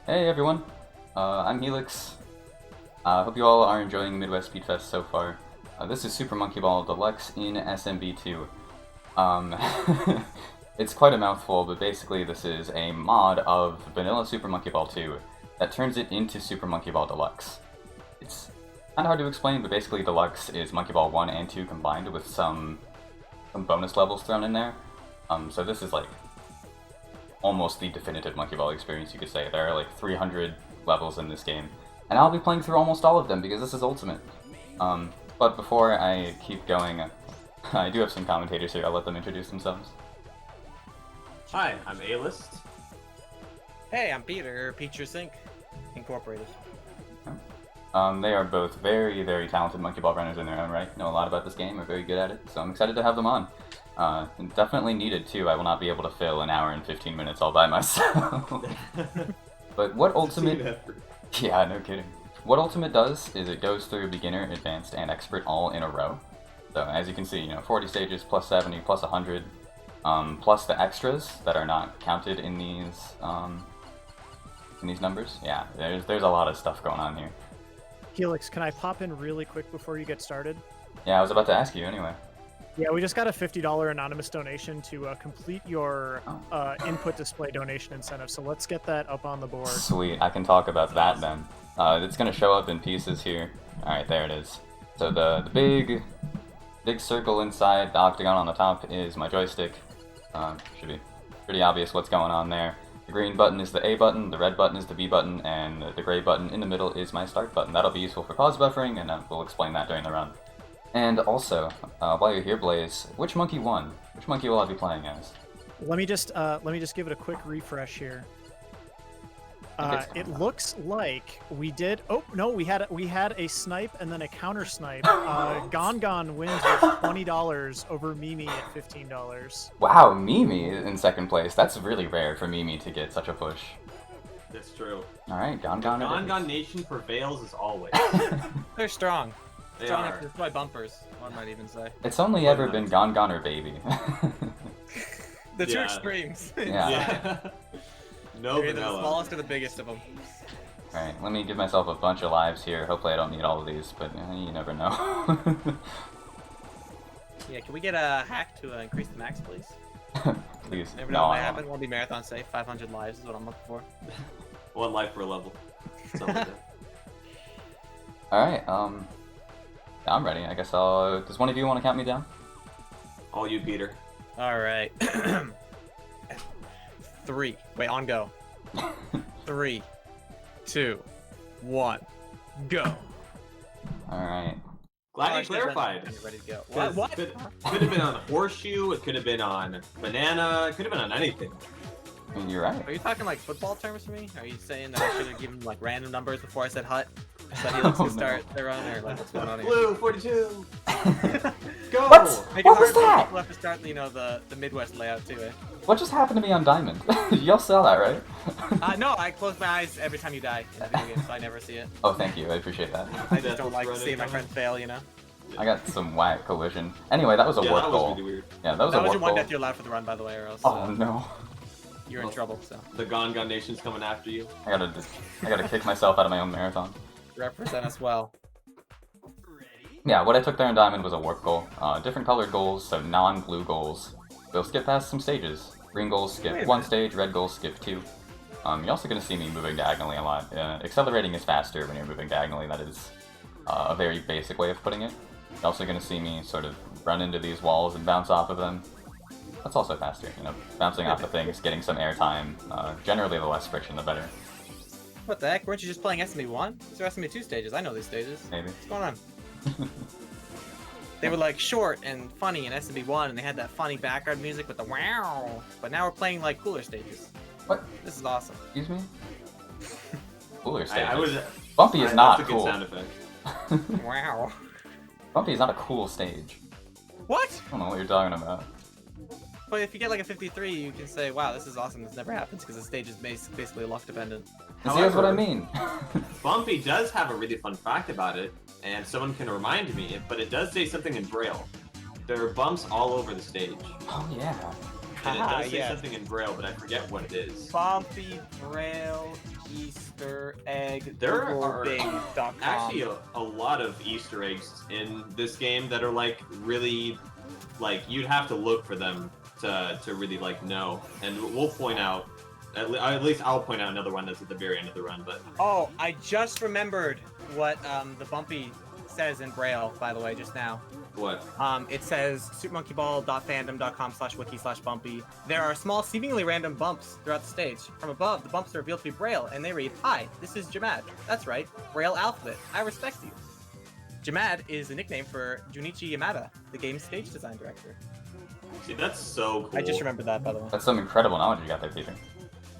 Hey everyone, I'm Helix. Hope you all are enjoying Midwest Speed Fest so far. This is Super Monkey Ball Deluxe in SMB2. It's quite a mouthful, but basically this is a mod of vanilla Super Monkey Ball 2 that turns it into Super Monkey Ball Deluxe. It's kind of hard to explain, but basically Deluxe is Monkey Ball 1 and 2 combined with some bonus levels thrown in there. So this is like almost the definitive Monkey Ball experience, you could say. There are like 300 levels in this game, and I'll be playing through almost all of them because this is Ultimate. But before I keep going, I do have some commentators here. I'll let them introduce themselves. Hi, I'm A-List. Hey, I'm Peter, Peacher Sync Incorporated. They are both very, very talented Monkey Ball runners in their own right, know a lot about this game, are very good at it, so I'm excited to have them on. And definitely needed too. I will not be able to fill an hour and 15 minutes all by myself. But what Ultimate... Yeah, no kidding. What Ultimate does is it goes through beginner, advanced, and expert all in a row. So as you can see, 40 stages, plus 70, plus 100, plus the extras that are not counted in these numbers. Yeah, there's a lot of stuff going on here. Helix, can I pop in really quick before you get started? Yeah, I was about to ask you anyway. Yeah, we just got a $50 anonymous donation to complete your input display donation incentive, so let's get that up on the board. Sweet, I can talk about that then. It's going to show up in pieces here. Alright, there it is. So the big circle inside the octagon on the top is my joystick. Should be pretty obvious what's going on there. The green button is the A button, the red button is the B button, and the gray button in the middle is my start button. That'll be useful for pause buffering, and we'll explain that during the run. And also, while you're here, Blaze, which monkey won? Which monkey will I be playing as? Let me just give it a quick refresh here. It looks like we did. Oh no, we had a snipe and then a counter snipe. Gon wins with $20 over Mimi at $15. Wow, Mimi in second place. That's really rare for Mimi to get such a push. That's true. All right, Gon. Gon Nation prevails as always. They're strong. They Strong are. enough to destroy bumpers, one might even say. It's only ever been Gon or Baby. The two Yeah. extremes. Yeah. No They're either the vanilla. smallest or the biggest of them. Alright, let me give myself a bunch of lives here. Hopefully I don't need all of these, but you never know. Yeah, can we get a hack to increase the max, please? Please. Never know No, what I might won't. happen. Won't be marathon safe. 500 lives is what I'm looking for. 1 life per level. Something like that. Alright, I'm ready. I guess I'll... Does one of you want to count me down? All you, Peter. All right. 3. Wait, on go. 3, 2, 1, go. Alright. Glad you Oh, clarified. You're ready to go. 'Cause What? Could have been on a horseshoe, it could have been on banana, it could have been on anything. I mean, you're right. Are you talking like football terms for me? Are you saying that I should have given like random numbers before I said hut? So he looks Oh, to start the run, or like what's going on here? Blue 42. Go. Make What it was hard for that? people have to start, the Midwest layout too, eh? What just happened to me on Diamond? Y'all saw that, right? No, I close my eyes every time you die in the video game, so I never see it. Oh, thank you. I appreciate that. I just That's don't what's like running seeing my down. friend fail, you know? I got some whack collision. Anyway, that was a Yeah, warp that goal. was really weird. Yeah, that was That a was warp your one goal. death you're allowed for the run, by the way, or else Oh no. you're in trouble, so. The Gon Nation's coming after you. I gotta kick myself out of my own marathon. Represent us well. Yeah, what I took there in Diamond was a warp goal. Different colored goals, so non-blue goals. They'll skip past some stages. Green goals skip Wait a 1 minute. stage, red goals skip 2. You're also going to see me moving diagonally a lot. Accelerating is faster when you're moving diagonally, that is a very basic way of putting it. You're also going to see me sort of run into these walls and bounce off of them. That's also faster, bouncing off of things, getting some airtime. Generally, the less friction, the better. What the heck? Weren't you just playing SMB1? These are SMB2 stages. I know these stages. Maybe. What's going on? They were like short and funny in SMB1, and they had that funny background music with the wow. But now we're playing like cooler stages. What? This is awesome. Excuse me? Cooler stages. I was. Bumpy is not that's a good cool. sound effect. Wow. Bumpy is not a cool stage. What? I don't know what you're talking about. But if you get like a 53, you can say, wow, this is awesome. This never happens because the stage is basically luck dependent. See, that's what I However- mean. Bumpy does have a really fun fact about it, and someone can remind me, but it does say something in Braille. There are bumps all over the stage. Oh yeah. And it does say Yes. something in Braille, but I forget what it is. Bumpy Braille Easter egg. There are Bing.com. Actually, a lot of Easter eggs in this game that are like really, like you'd have to look for them to really like know. And we'll point out, at least I'll point out another one that's at the very end of the run. But Oh, I just remembered what the Bumpy says in Braille, by the way, just now. what? It says supermonkeyball.fandom.com/wiki/bumpy. There are small, seemingly random bumps throughout the stage. From above, the bumps are revealed to be Braille, and they read, "Hi, this is Jamad. That's right, Braille alphabet. I respect you." Jamad is a nickname for Junichi Yamada, the game's stage design director. See, that's so cool. I just remembered that, by the way. That's some incredible knowledge you got there, Peter.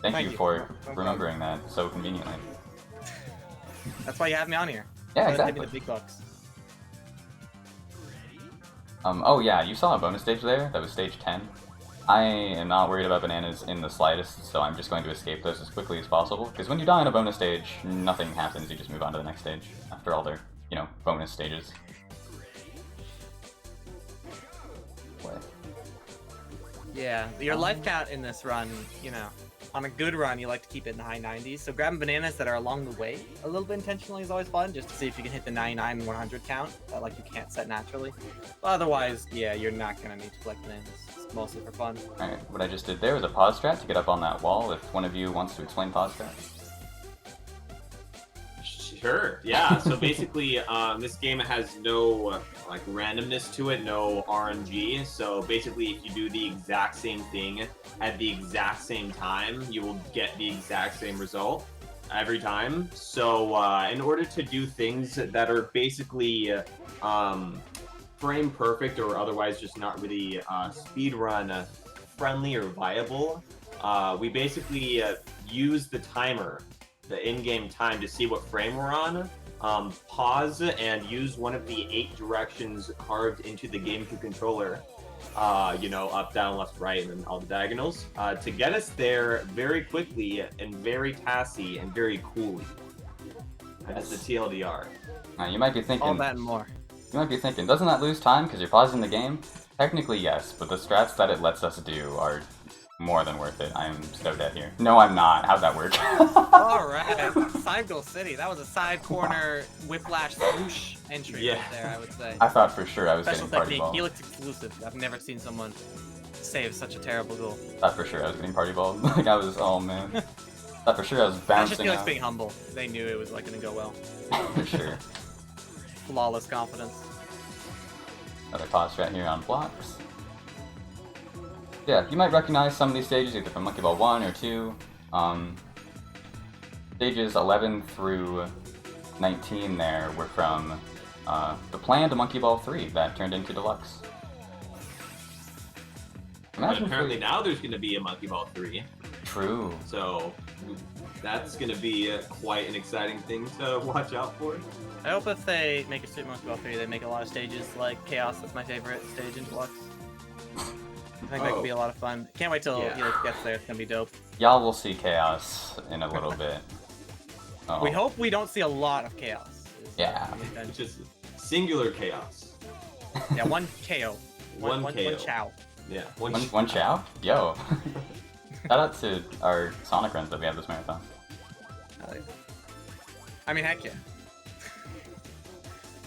Thank Thank you you. for No problem. remembering that so conveniently. That's why you have me on here. Yeah, Pay me exactly. the big bucks. Oh yeah, you saw a bonus stage there. That was stage 10. I am not worried about bananas in the slightest, so I'm just going to escape those as quickly as possible. Because when you die in a bonus stage, nothing happens. You just move on to the next stage after all their, bonus stages. What? Yeah, your life count in this run, on a good run, you like to keep it in the high 90s. So grabbing bananas that are along the way a little bit intentionally is always fun, just to see if you can hit the 99 and 100 count that you can't set naturally. But otherwise, yeah, you're not gonna need to collect bananas. It's mostly for fun. Alright, what I just did there was a pause strat to get up on that wall if one of you wants to explain pause strat. Sure. Yeah. So basically, this game has no randomness to it, no RNG. So basically, if you do the exact same thing at the exact same time, you will get the exact same result every time. So in order to do things that are basically frame perfect or otherwise just not really speedrun friendly or viable, we basically use the timer, the in-game time, to see what frame we're on, pause and use one of the 8 directions carved into the GameCube controller, up, down, left, right, and then all the diagonals, to get us there very quickly and very tassy and very coolly. That's the TLDR. Now you might be thinking, All that and more. doesn't that lose time because you're pausing the game? Technically yes, but the strats that it lets us do are more than worth it. I'm so dead here. No, I'm not. How'd that work? Alright, Side Goal City. That was a side corner whiplash swoosh entry right there, I would say. I thought for sure I was Special getting party technique, ball. Helix exclusive. I've never seen someone save such a terrible goal. Thought for sure I was getting party ball. Like I was, oh man. Thought for sure I was That's just bouncing Helix out. being humble. They knew it was gonna go well. For sure. Flawless confidence. Another pause strat here on blocks. Yeah, you might recognize some of these stages either from Monkey Ball 1 or 2. Stages 11 through 19 there were from the planned Monkey Ball 3 that turned into Deluxe. But apparently now there's going to be a Monkey Ball 3. True. So that's going to be quite an exciting thing to watch out for. I hope if they make a Super Monkey Ball 3, they make a lot of stages like Chaos. That's my favorite stage in Deluxe. I think that could be a lot of fun. Can't wait till Helix gets there. It's gonna be dope. Y'all will see Chaos in a little bit. Oh. We hope we don't see a lot of Chaos. Yeah. It's just singular chaos. Yeah, one KO. One One KO. chow. Yeah. One chow? Yo. Shout out to our Sonic runs that we have this marathon. I mean, heck yeah.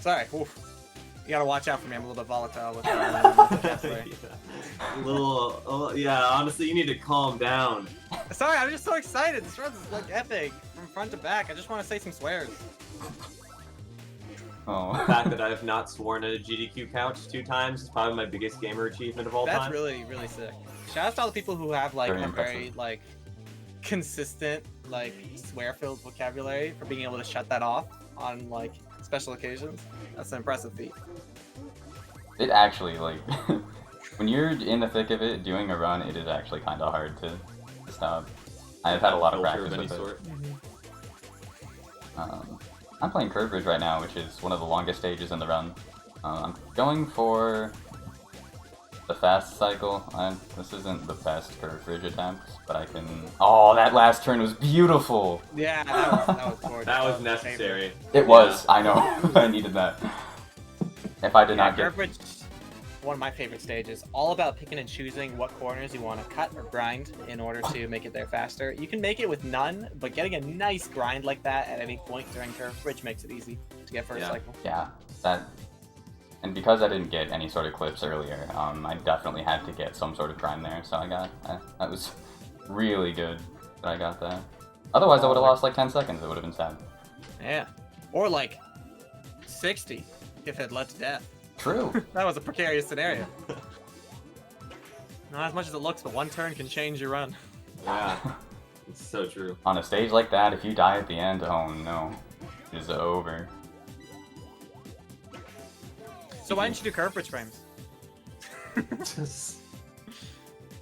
Sorry. Oof. You gotta watch out for me. I'm a little bit volatile with that. Honestly, you need to calm down. Sorry, I'm just so excited. This run is epic from front to back. I just want to say some swears. Oh. The fact that I have not sworn at a GDQ couch 2 times is probably my biggest gamer achievement of all That's time. really, really sick. Shout out to all the people who have Very a impressive. very consistent swear-filled vocabulary for being able to shut that off on special occasions. That's an impressive feat. It actually, when you're in the thick of it, doing a run, it is actually kind of hard to stop. I've had a lot of Culture practice any with sort. it. I'm playing Curve Bridge right now, which is one of the longest stages in the run. I'm going for the fast cycle. This isn't the best Curve Bridge attempt, but I can... Oh, that last turn was beautiful! Yeah, that was gorgeous. That was necessary. It was, I know. I needed that. If I did not Curve get... Bridge one of my favorite stages. All about picking and choosing what corners you want to cut or grind in order to make it there faster. You can make it with none, but getting a nice grind like that at any point during Curve Bridge makes it easy to get first cycle. Yeah, and because I didn't get any sort of clips earlier, I definitely had to get some sort of grind there, so that was really good that I got that. Otherwise, I would have lost like 10 seconds. It would have been sad. Yeah, or like 60 if it led to death. True. That was a precarious scenario. Not as much as it looks, but one turn can change your run. Yeah, it's so true. On a stage like that, if you die at the end, oh no, it's over. So why didn't you do Curve Bridge frames? Just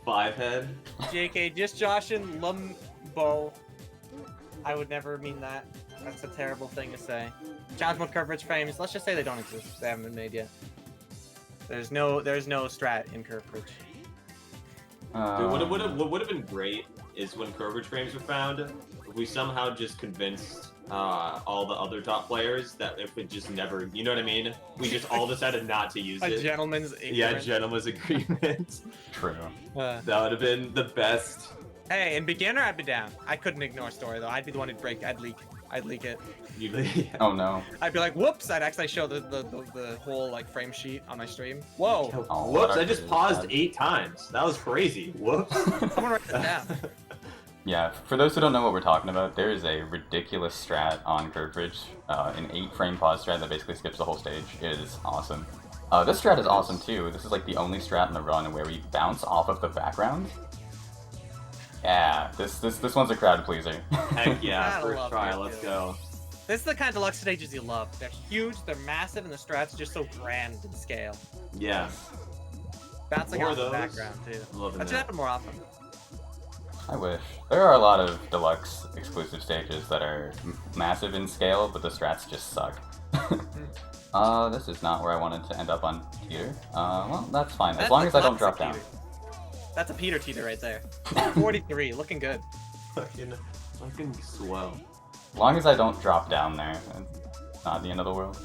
5 head. JK, just Josh and Lumbo. I would never mean that. That's a terrible thing to say. Challenge mode Curve Bridge frames. Let's just say they don't exist. They haven't been made yet. There's no strat in Curve Bridge. Dude, what would have been great is when Curve Bridge frames were found, if we somehow just convinced all the other top players that if it just never, you know what I mean? We just all decided not to use it. A gentleman's agreement. Yeah, gentleman's agreement. True. That would have been the best. Hey, in beginner, I'd be down. I couldn't ignore story though. I'd be the one who'd break. I'd leak it. Oh no. I'd be like, whoops! I'd actually show the whole like frame sheet on my stream. Whoa! Oh, Whoops! I just paused 8 times. That was crazy. Whoops. Someone write that down. Yeah, for those who don't know what we're talking about, there is a ridiculous strat on Curve Bridge, an 8-frame pause strat that basically skips the whole stage. It is awesome. This strat is awesome too. This is like the only strat in the run where we bounce off of the background. Yeah, this one's a crowd pleaser. Heck yeah! I First love try. it, Let's dude. go. This is the kind of deluxe stages you love. They're huge, they're massive, and the strats are just so grand in scale. Yeah. Bouncing More off the of those. background too. Loving That should that. happen more often. I wish. There are a lot of deluxe exclusive stages that are massive in scale, but the strats just suck. This is not where I wanted to end up on Teeter. Well, that's fine, as long as I don't drop down. That's a Peter Teeter right there. 43, looking good. Fucking swell. As long as I don't drop down there, it's not the end of the world.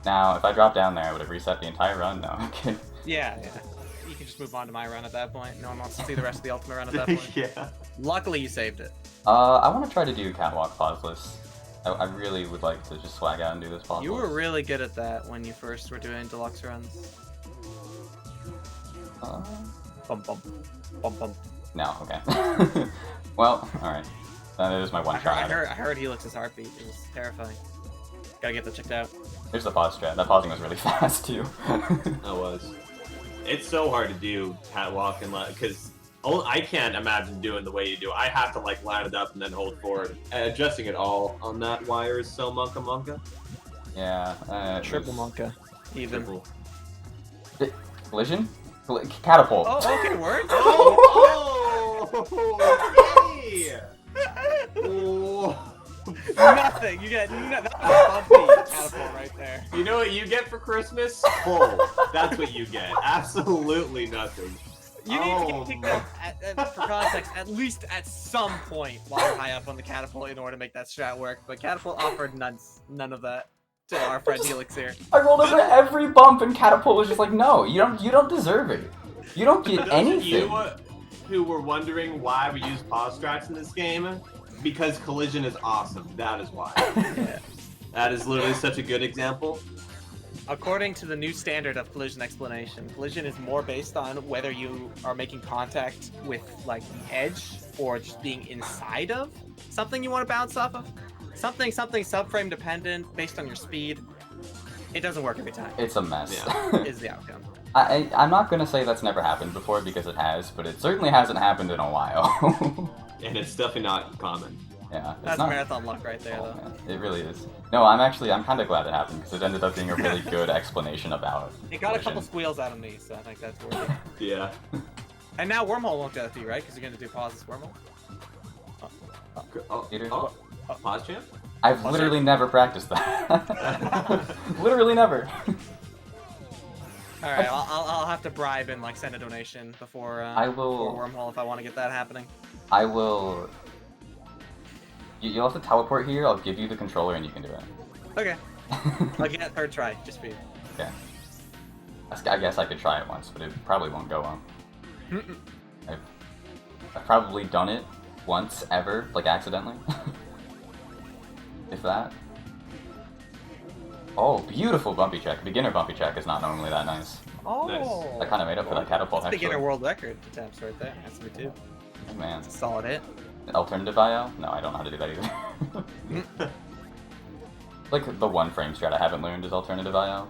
Now, if I dropped down there, I would have reset the entire run. No, I'm kidding. Yeah. You can just move on to my run at that point. No one wants to see the rest of the ultimate run at that point. Yeah. Luckily, you saved it. I want to try to do catwalk pauseless. I really would like to just swag out and do this pauseless. You were really good at that when you first were doing deluxe runs. Bum bum. Bum bum. No, okay. Well, alright. That is my one shot. I heard Helix's heartbeat. It was terrifying. Gotta get that checked out. There's the pause strat. That pausing was really fast too. That was. It's so hard to do catwalk and because I can't imagine doing the way you do. I have to like line it up and then hold forward. Adjusting it all on that wire is so monka. Yeah. Triple monka. Even. Triple. Collision? Catapult. Oh, okay, word. Okay. Oh. Nothing. You get that was bumpy catapult right there. You know what you get for Christmas? Pull. That's what you get. Absolutely nothing. You need to get kicked out, for context, at least at some point while you're high up on the catapult in order to make that strat work. But catapult offered none of that to our friend Helix here. I rolled over every bump and catapult was just like, no, you don't deserve it. You don't get anything. For those of you who were wondering why we use pause strats in this game, because collision is awesome. That is why. Yeah. That is literally such a good example. According to the new standard of collision explanation, collision is more based on whether you are making contact with like the edge or just being inside of something you want to bounce off of. Something subframe dependent based on your speed. It doesn't work every time. It's a mess. Yeah. Is the outcome. I'm not gonna say that's never happened before because it has, but it certainly hasn't happened in a while. And it's definitely not common. Yeah, it's That's not. marathon luck right there, Oh, though. man, it really is. No, I'm kind of glad it happened because it ended up being a really good explanation about. It got a couple collision. squeals out of me, so I think that's worth it. Yeah. And now Wormhole won't get a fee, right? Because you're going to do pauses Wormhole? Peter? Pause champ? I've literally never practiced that. Literally never. Alright, I'll have to bribe and like send a donation before, before Wormhole if I want to get that happening. I will. You'll have to teleport here. I'll give you the controller and you can do it. Okay. I'll get a third try, just for you. Okay. I guess I could try it once, but it probably won't go well. I've probably done it once ever, like accidentally. If that. Oh, beautiful bumpy check. Beginner bumpy check is not normally that nice. Oh, Nice. That kind of made up for that catapult, that's actually. beginner world record attempts right there. SMB2. Oh, man. It's a solid hit. Alternative IO? No, I don't know how to do that either. Like, the one frame strat I haven't learned is alternative IO.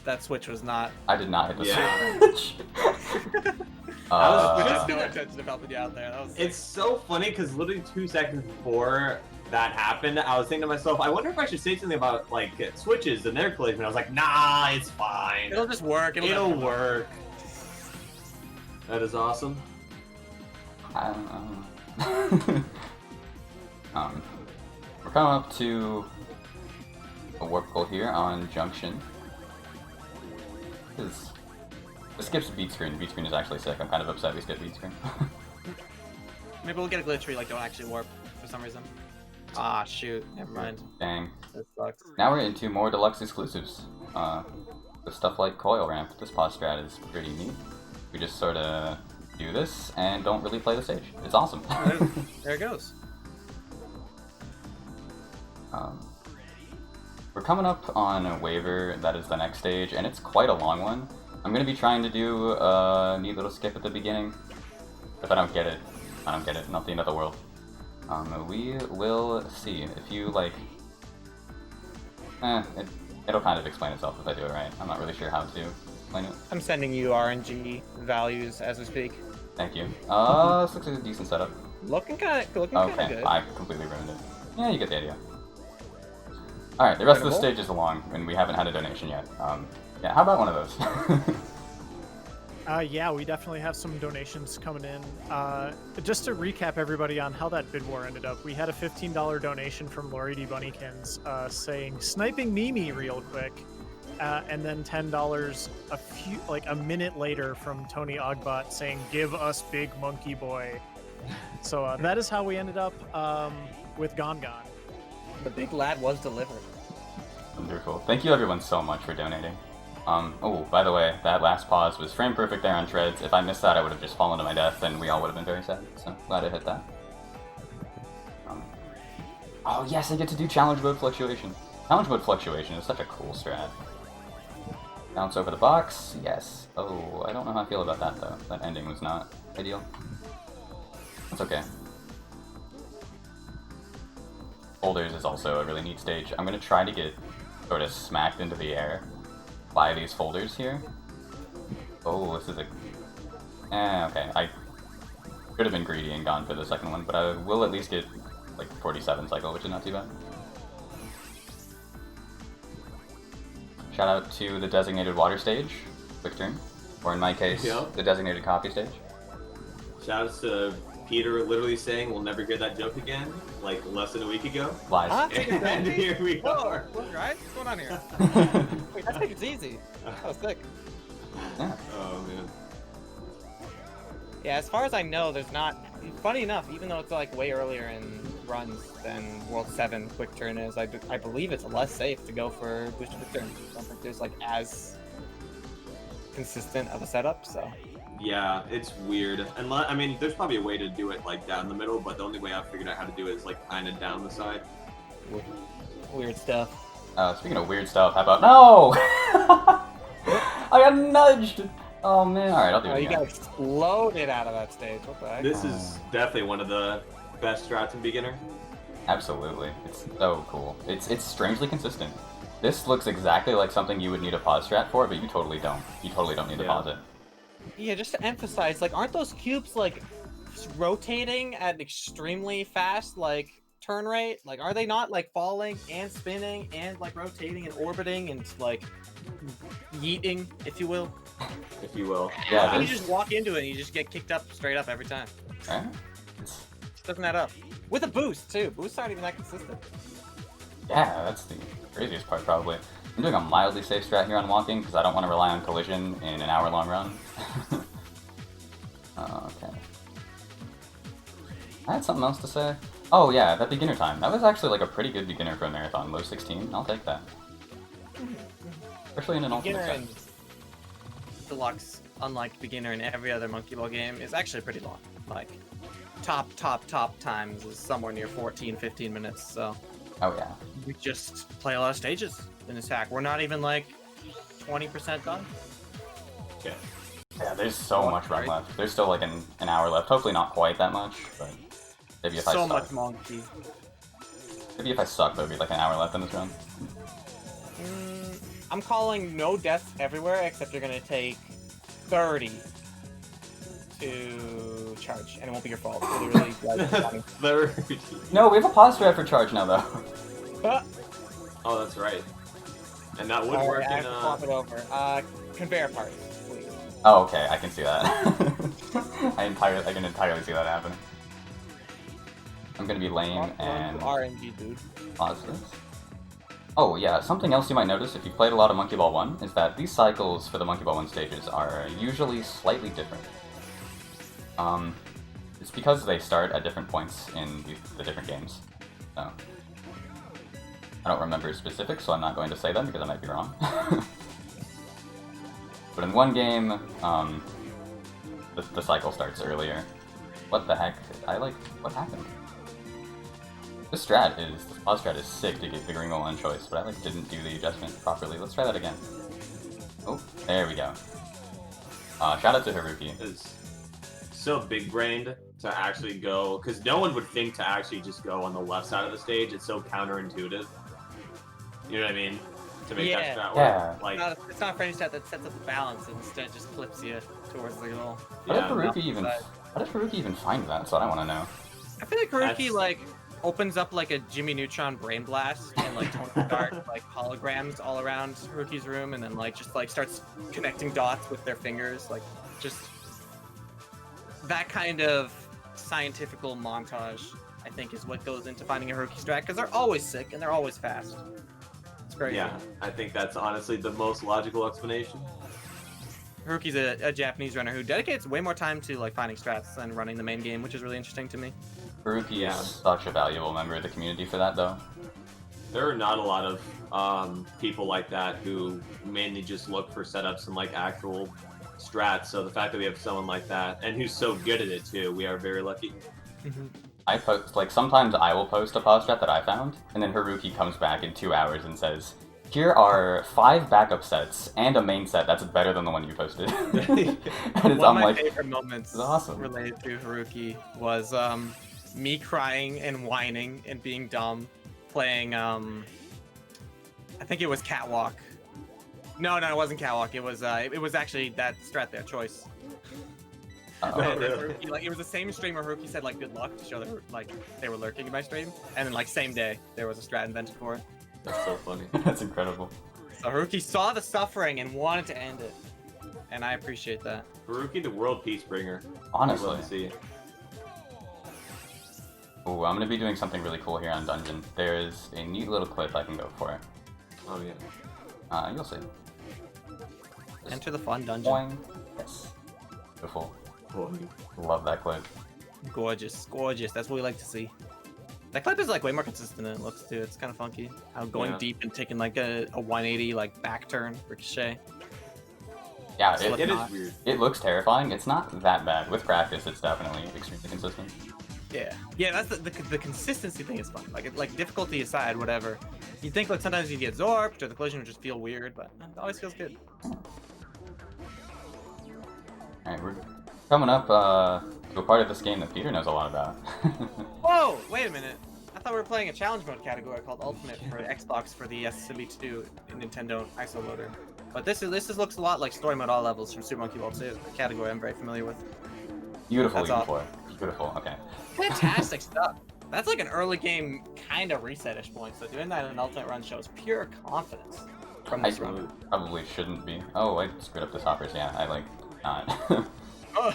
That switch was not. I did not hit the Yeah. switch. was Just just- no intention of helping you out there. That was It's so funny because literally 2 seconds before that happened, I was thinking to myself, I wonder if I should say something about like switches and their placement. I was like, nah, it's fine. It'll just work. It'll work. That is awesome. I don't know. We're coming up to a warp goal here on Junction. This skips beat screen. Beat screen is actually sick. I'm kind of upset we skipped beat screen. Maybe we'll get a glitch where you like don't actually warp for some reason. Ah, shoot. Never mind. Dang. That sucks. Now we're into more Deluxe exclusives. With stuff like Coil Ramp. This pause strat is pretty neat. We just sort of do this and don't really play the stage. It's awesome. There it goes. We're coming up on a waiver that is the next stage, and it's quite a long one. I'm going to be trying to do a neat little skip at the beginning. If I don't get it, I don't get it. Not the end of the world. We will see. If you, like... it'll kind of explain itself if I do it right. I'm not really sure how to explain it. I'm sending you RNG values as we speak. Thank you. This looks like a decent setup. Looking kind of good. Okay, I completely ruined it. Yeah, you get the idea. Alright, the rest of the stage is along, and we haven't had a donation yet. Yeah, how about one of those? Yeah, we definitely have some donations coming in. Just to recap everybody on how that bid war ended up, we had a $15 donation from Lori D. Bunnykins saying, sniping Mimi real quick. And then $10 a minute later from Tony Ogbot saying, give us Big Monkey Boy. So that is how we ended up with Gon Gon. The big lad was delivered. Wonderful. Thank you everyone so much for donating. Oh, by the way, that last pause was frame perfect there on Treads. If I missed that, I would have just fallen to my death, and we all would have been very sad. So, glad I hit that. Oh yes, I get to do challenge mode fluctuation. Challenge mode fluctuation is such a cool strat. Bounce over the box, yes. Oh, I don't know how I feel about that though. That ending was not ideal. That's okay. Boulders is also a really neat stage. I'm gonna try to get sort of smacked into the air by these folders here. Oh, this is a... okay. I could have been greedy and gone for the second one, but I will at least get like 47 cycle, which is not too bad. Shout out to the designated water stage, quick turn. Or in my case, the designated coffee stage. Shout out to Peter literally saying we'll never hear that joke again, like less than a week ago. Lies. Huh? And here we are. Whoa, right? What's going on here? Wait, I think it's easy. That was sick. Yeah. Oh man. Yeah, as far as I know, there's not. Funny enough, even though it's like way earlier in runs than World 7 quick turn is, I believe it's less safe to go for boost quick turn. I don't think there's like as consistent of a setup, so. Yeah, it's weird. And I mean, there's probably a way to do it like down the middle, but the only way I've figured out how to do it is like kind of down the side. Weird stuff. Speaking of weird stuff, how about... No! I got nudged! Oh man, alright, I'll do it You again. got exploded out of that stage. What the heck? This is definitely one of the best strats in beginner. Absolutely. It's so cool. It's strangely consistent. This looks exactly like something you would need a pause strat for, but you totally don't. You totally don't need to pause it. Yeah, just to emphasize, like, aren't those cubes like rotating at an extremely fast like turn rate? Like, are they not like falling and spinning and like rotating and orbiting and like yeeting, if you will? If you will. Yeah, You just walk into it and you just get kicked up straight up every time. Right? Just doesn't add up. With a boost too. Boosts aren't even that consistent. Yeah, that's the craziest part probably. I'm doing a mildly safe strat here on walking because I don't want to rely on collision in an hour-long run. Okay. I had something else to say. Oh yeah, that beginner time. That was actually like a pretty good beginner for a marathon. Low 16. I'll take that. especially in an ultimate Beginner set. and Deluxe, unlike beginner in every other Monkey Ball game, is actually pretty long. Like, top times is somewhere near 14, 15 minutes, so Oh yeah. we just play a lot of stages in this hack. We're not even like 20% done. Okay. Yeah, there's so much run left. There's still like an hour left. Hopefully not quite that much, but maybe if I So suck. much monkey. Maybe if I suck, there'll be like an hour left in this run. I'm calling no deaths everywhere, except you're gonna take 30 to charge, and it won't be your fault. Literally, 30. No, we have a pause strat for charge now though. Oh, that's right. And that would Alright, work I in have to swap it over. Conveyor parts, please. Oh, okay, I can see that. I can entirely see that happening. I'm gonna be lame and RNG, dude. pause this. Oh yeah, something else you might notice if you've played a lot of Monkey Ball 1 is that these cycles for the Monkey Ball 1 stages are usually slightly different. It's because they start at different points in the different games. So I don't remember specifics, so I'm not going to say them because I might be wrong. But in one game, the cycle starts earlier. What the heck? What happened? This pause strat is sick to get the Gringo one choice, but I didn't do the adjustment properly. Let's try that again. Oh, there we go. Shout out to Haruki. It's so big-brained to actually go, because no one would think to actually just go on the left side of the stage. It's so counterintuitive. You know what I mean? To make that strat work. Yeah. Like, It's not a framing stat that sets up the balance, and instead just flips you towards the goal. How yeah, did Haruki even find that? That's what I want to know. I feel like Haruki, That's- like, opens up, like, a Jimmy Neutron brain blast and, like, Tony Stark, like, holograms all around Haruki's room, and then, like, just, like, starts connecting dots with their fingers, like, just that kind of scientifical montage, I think, is what goes into finding a Haruki strat, because they're always sick and they're always fast. It's crazy. yeah, I think that's honestly the most logical explanation. Haruki's a Japanese runner who dedicates way more time to, like, finding strats than running the main game, which is really interesting to me. Haruki is such a valuable member of the community for that, though. There are not a lot of people like that who mainly just look for setups and like actual strats. So the fact that we have someone like that and who's so good at it too, we are very lucky. I post, sometimes I will post a pause strat that I found, and then Haruki comes back in 2 hours and says, here are 5 backup sets and a main set that's better than the one you posted. And One of my favorite moments awesome. related to Haruki was me crying and whining and being dumb, playing I think it was Catwalk. No, it wasn't Catwalk. It was actually that strat there, Choice. Uh-oh. And then Haruki, like, it was the same stream where Haruki said, like, good luck to show that, like, they were lurking in my stream, and then, like, same day there was a strat invented for it. That's so funny. That's incredible. So Haruki saw the suffering and wanted to end it, and I appreciate that. Haruki, the world peace bringer. Honestly. Love to see. Ooh, I'm gonna be doing something really cool here on Dungeon. There's a neat little clip I can go for. Oh yeah. You'll see. Enter the fun dungeon. Boing. Yes. Beautiful. Boy. Love that clip. Gorgeous, gorgeous. That's what we like to see. That clip is like way more consistent than it looks too. It's kind of funky. How going Yeah. deep and taking like a 180 like back turn ricochet. Yeah, Slip It is knot. weird. it looks terrifying. It's not that bad. With practice, it's definitely extremely consistent. Yeah. That's the consistency thing is fun. Like difficulty aside, whatever. You think like sometimes you get zorped or the collision would just feel weird, but it always feels good. Alright, we're coming up to a part of this game that Peter knows a lot about. Whoa! Wait a minute. I thought we were playing a challenge mode category called Ultimate for Xbox for the SMB2 Nintendo ISO loader. But this looks a lot like story mode all levels from Super Monkey Ball 2, a category I'm very familiar with. Beautiful, That's awesome. Beautiful, okay. Fantastic stuff. That's like an early game kind of reset-ish point, so doing that in an Ultimate run shows pure confidence from this run. Probably shouldn't be. Oh, I screwed up this hoppers, yeah, not. Ugh.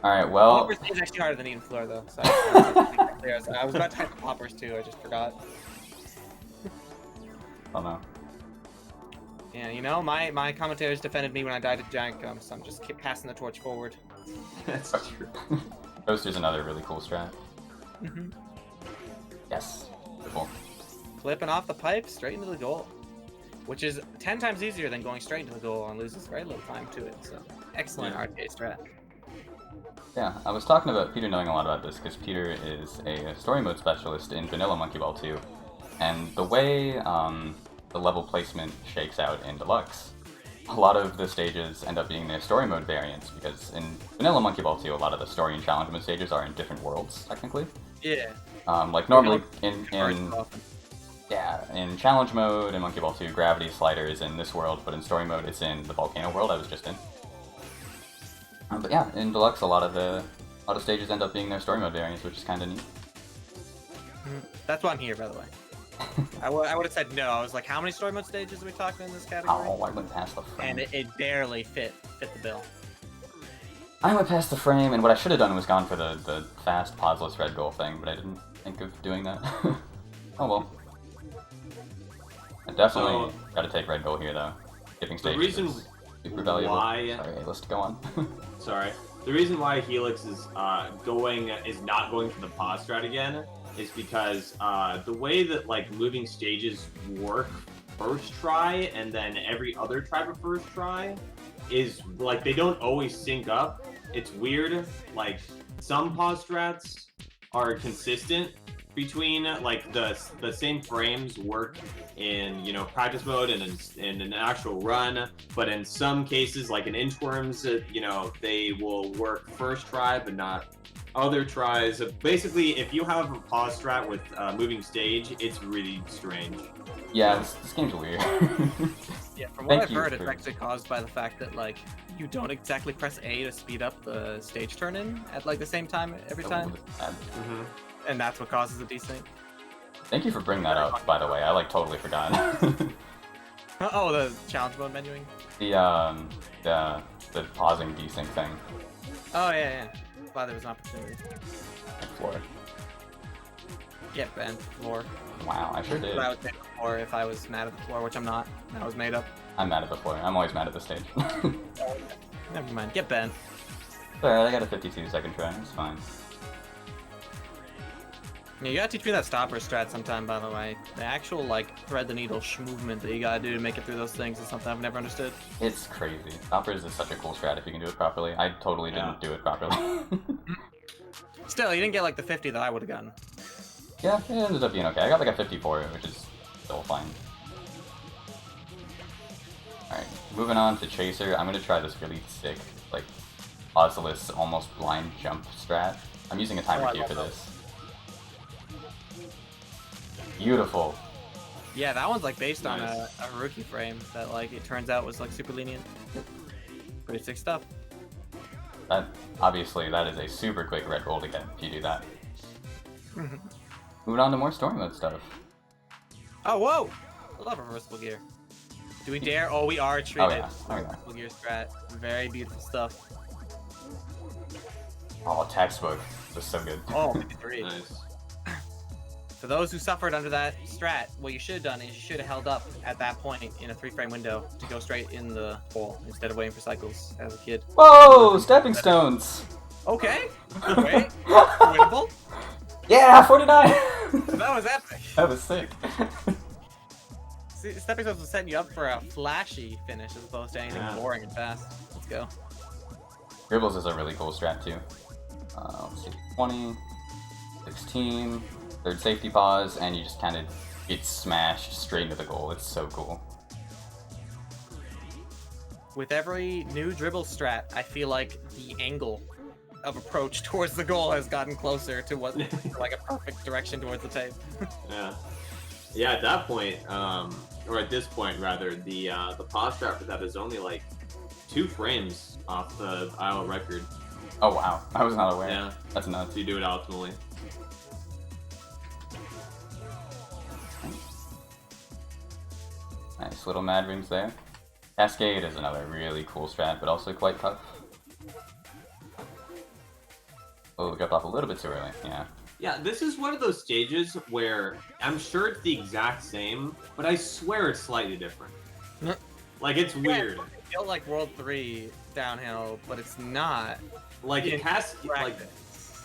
Alright, well... Hoppers is actually harder than Eden Floor, though. So I was about to type Hoppers too, I just forgot. Oh no. Yeah, you know, my commentators defended me when I died at Giant Gum, so I'm just keep passing the torch forward. That's true. Toaster's another really cool strat. Mm-hmm. Yes. Beautiful. Clipping off the pipe straight into the goal. which is 10 times easier than going straight into the goal and loses very little time to it. So excellent arcade strat. Yeah, I was talking about Peter knowing a lot about this because Peter is a story mode specialist in vanilla Monkey Ball 2. And the way the level placement shakes out in Deluxe, a lot of the stages end up being their story mode variants, because in vanilla Monkey Ball 2, a lot of the story and challenge mode stages are in different worlds, technically. Yeah. Like normally in challenge mode in Monkey Ball 2, gravity slider is in this world, but in story mode it's in the volcano world I was just in. But yeah, in Deluxe, a lot of stages end up being their story mode variants, which is kind of neat. That's why I'm here, by the way. I would have said no. I was like, how many story mode stages are we talking in this category? Oh, I went past the frame. And it barely fit the bill. I went past the frame, and what I should have done was gone for the fast pauseless red goal thing, but I didn't think of doing that. Oh well. I definitely got to take red goal here, though. Skipping stages is super valuable. Sorry, let's go on. Sorry. The reason why Helix is not going for the pause strat again is because the way that like moving stages work first try and then every other try for first try is like they don't always sync up. It's weird. Like some pause strats are consistent between like the same frames work in practice mode and in an actual run, but in some cases like in Inchworms, they will work first try but not other tries. Basically, if you have a pause strat with moving stage, it's really strange. Yeah, this game's weird. Yeah, from what I've heard, it's actually caused by the fact that like you don't exactly press A to speed up the stage turn in at like the same time every time. And that's what causes the desync. Thank you for bringing that up, by the way. I like totally forgot. Oh, the challenge mode menuing. The pausing desync thing. Oh yeah. Glad there was an opportunity. Floor. Yeah, Ben, floor. Wow, I sure did. But I would say floor if I was mad at the floor, which I'm not. That was made up. I'm mad at the floor. I'm always mad at the stage. Never mind. Get Ben. Alright, I got a 52-second try. It's fine. Yeah, you gotta teach me that stopper strat sometime, by the way. The actual, like, thread the needle movement that you gotta do to make it through those things is something I've never understood. It's crazy. Stoppers is such a cool strat if you can do it properly. I totally didn't do it properly. Still, you didn't get, like, the 50 that I would've gotten. Yeah, it ended up being okay. I got, like, a 54, which is still fine. Alright, moving on to Chaser. I'm gonna try this really sick, like, pauseless, almost blind jump strat. I'm using a timer here for this. Beautiful. Yeah, that one's like based on a rookie frame that like it turns out was like super lenient. Pretty sick stuff. Obviously that is a super quick red goal to get if you do that. Moving on to more story mode stuff. Oh whoa! I love reversible gear. Do we dare? Oh, we are treated. Reversible gear strat. Very beautiful stuff. Oh, textbook. Just so good. Oh, 53. Nice. For those who suffered under that strat, what you should have done is you should have held up at that point in a 3-frame window to go straight in the hole instead of waiting for cycles as a kid. Whoa! Stepping stones! Okay. Wait. Winnable? Yeah! 49! That was epic. That was sick. See, stepping stones was setting you up for a flashy finish as opposed to anything boring and fast. Let's go. Dribbles is a really cool strat too. Let's see. 20, 16... Third safety pause, and you just kind of get smashed straight into the goal. It's so cool. With every new dribble strat, I feel like the angle of approach towards the goal has gotten closer to what like a perfect direction towards the tape. Yeah, at that point, or at this point rather, the pause strat for that is only like 2 frames off the IO record. Oh wow, I was not aware. Yeah, that's nuts. So you do it optimally. Nice little mad rings there. Cascade is another really cool strat, but also quite tough. Oh, we got off a little bit too early, yeah. Yeah, this is one of those stages where I'm sure it's the exact same, but I swear it's slightly different. Like, it's weird. I feel like World 3 downhill, but it's not. Like, it has, like,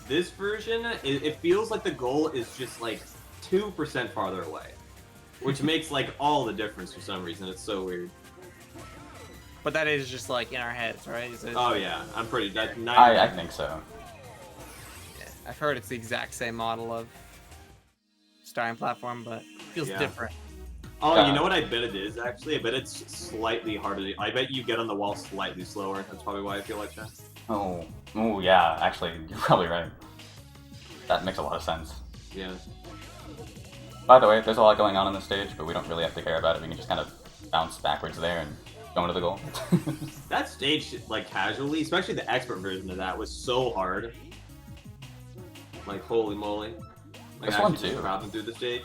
this version, it feels like the goal is just, like, 2% farther away. Which makes like all the difference for some reason. It's so weird. But that is just like in our heads, right? Is it, Oh yeah, I'm pretty. I think so. yeah, I've heard it's the exact same model of starting platform, but it feels Yeah. different. Oh, you know what I bet it is actually? I bet it's slightly harder. I bet you get on the wall slightly slower. That's probably why I feel like that. Oh, yeah. Actually, you're probably right. That makes a lot of sense. Yeah. By the way, there's a lot going on this stage, but we don't really have to care about it. We can just kind of bounce backwards there and go into the goal. That stage, like casually, especially the expert version of that, was so hard. Like holy moly! Like, This one actually just too. crapping through the stage.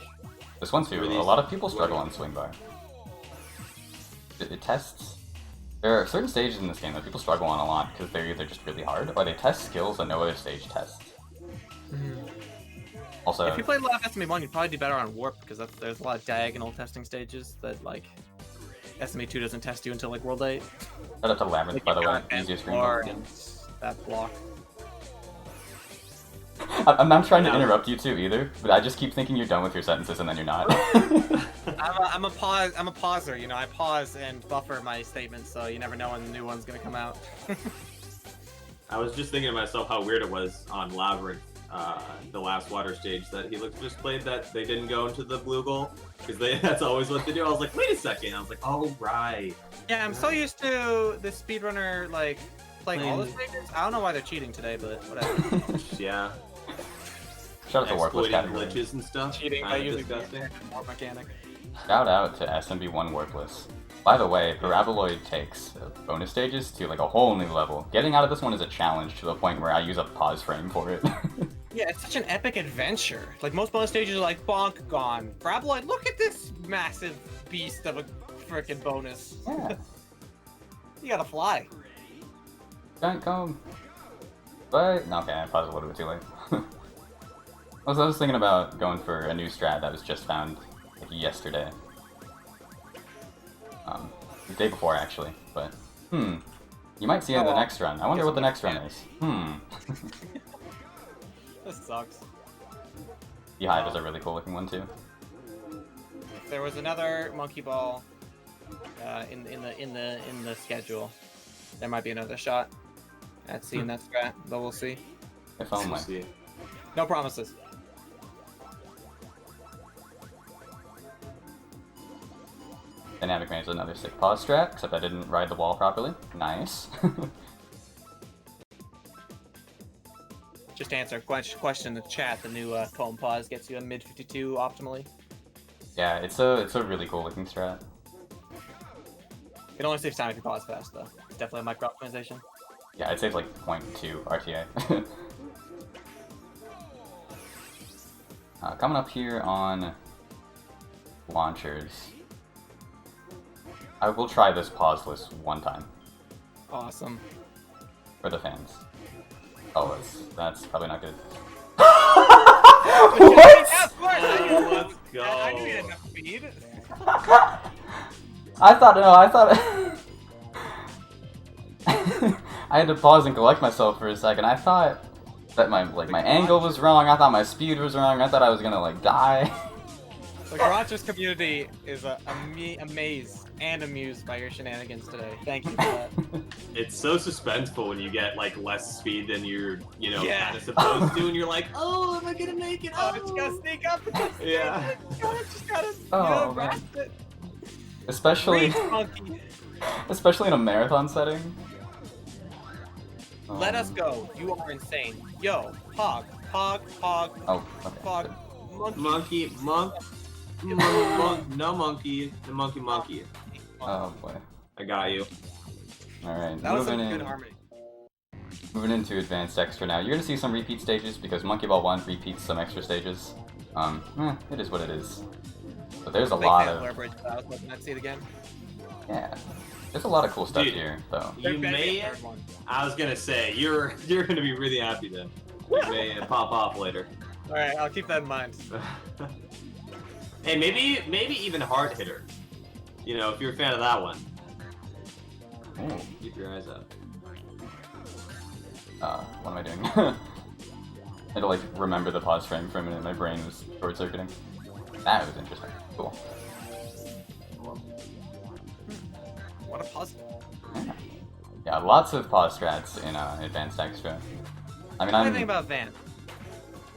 This one too. Really? A lot of people struggle on swing bar. It tests. There are certain stages in this game that people struggle on a lot because they're either just really hard or they test skills that no other stage tests. Also, If you played a lot of SMB1, you'd probably do better on Warp because there's a lot of diagonal testing stages that like SMB2 doesn't test you until like World 8. shout out to Labyrinth, Like, by the you way. can't Easier bend screen bar ball. and that block. I'm not trying to interrupt you too either, but I just keep thinking you're done with your sentences and then you're not. I'm a pauser, you know. I pause and buffer my statements, so you never know when the new one's gonna come out. I was just thinking to myself how weird it was on Labyrinth, the last water stage that Helix just played that they didn't go into the blue goal because that's always what they do. I was like, wait a second. I was like, oh right. Yeah, I'm so used to the speedrunner like playing all the stages. I don't know why they're cheating today, but whatever. Yeah. Shout out to Workless Exploiting category. glitches and stuff. Cheating by using disgusting. more mechanic. Shout out to SMB1 Workless. By the way, Paraboloid takes bonus stages to like a whole new level. Getting out of this one is a challenge to the point where I use a pause frame for it. Yeah, it's such an epic adventure. Like most bonus stages are like bonk gone. Paraboloid, look at this massive beast of a freaking bonus. Yeah. You gotta fly. Giant comb. But no, okay, I paused a little bit too late. I was thinking about going for a new strat that was just found like yesterday. The day before actually, but you might see it in the next run. I wonder what the next run is. This sucks. Beehive is a really cool looking one too. If there was another monkey ball in the schedule, there might be another shot at seeing that strat, but we'll see. If only. See. No promises. Dynamic range is another sick pause strat, except I didn't ride the wall properly. Nice. Just to answer a question in the chat, the new comb pause gets you a mid 52 optimally. Yeah, it's a really cool looking strat. It only saves time if you pause fast, though. It's definitely a micro optimization. Yeah, it saves like 0.2 RTA. Coming up here on launchers, I will try this pauseless one time Awesome. for the fans. Oh, that's probably not good. What? Oh, let's go. I knew you had enough speed. I thought I had to pause and collect myself for a second. I thought that my angle was wrong. I thought my speed was wrong. I thought I was gonna like die. The Garage's community is amazed and amused by your shenanigans today. Thank you for that. It's so suspenseful when you get like less speed than you're, Yeah. kind of supposed to, and you're like, oh, am I gonna make it? Oh, just gotta sneak up. Yeah. Just gotta Oh, grasp it. especially Reach, monkey. especially in a marathon setting. Let us go. You are insane. Yo, hog. Oh, okay. Hog. Monkey, monk, no monkey, the monkey. Oh boy. I got you. All right. That was some moving good in. harmony. Moving into advanced extra now. You're gonna see some repeat stages because Monkey Ball 1 repeats some extra stages. It is what it is. But there's a Big lot fan of Blair Bridge, but I was hoping I'd see it again. yeah. There's a lot of cool stuff Dude. here, though. There You better be may. a third one. I was gonna say you're gonna be really happy then. You may pop off later. All right, I'll keep that in mind. Hey, maybe even hard hitter. If you're a fan of that one, Ooh. keep your eyes out. What am I doing? I had to like remember the pause frame for a minute. My brain was short circuiting. That was interesting. Cool. What a puzzle. Yeah, lots of pause strats in Advanced Extra. I mean, What do you think about Van?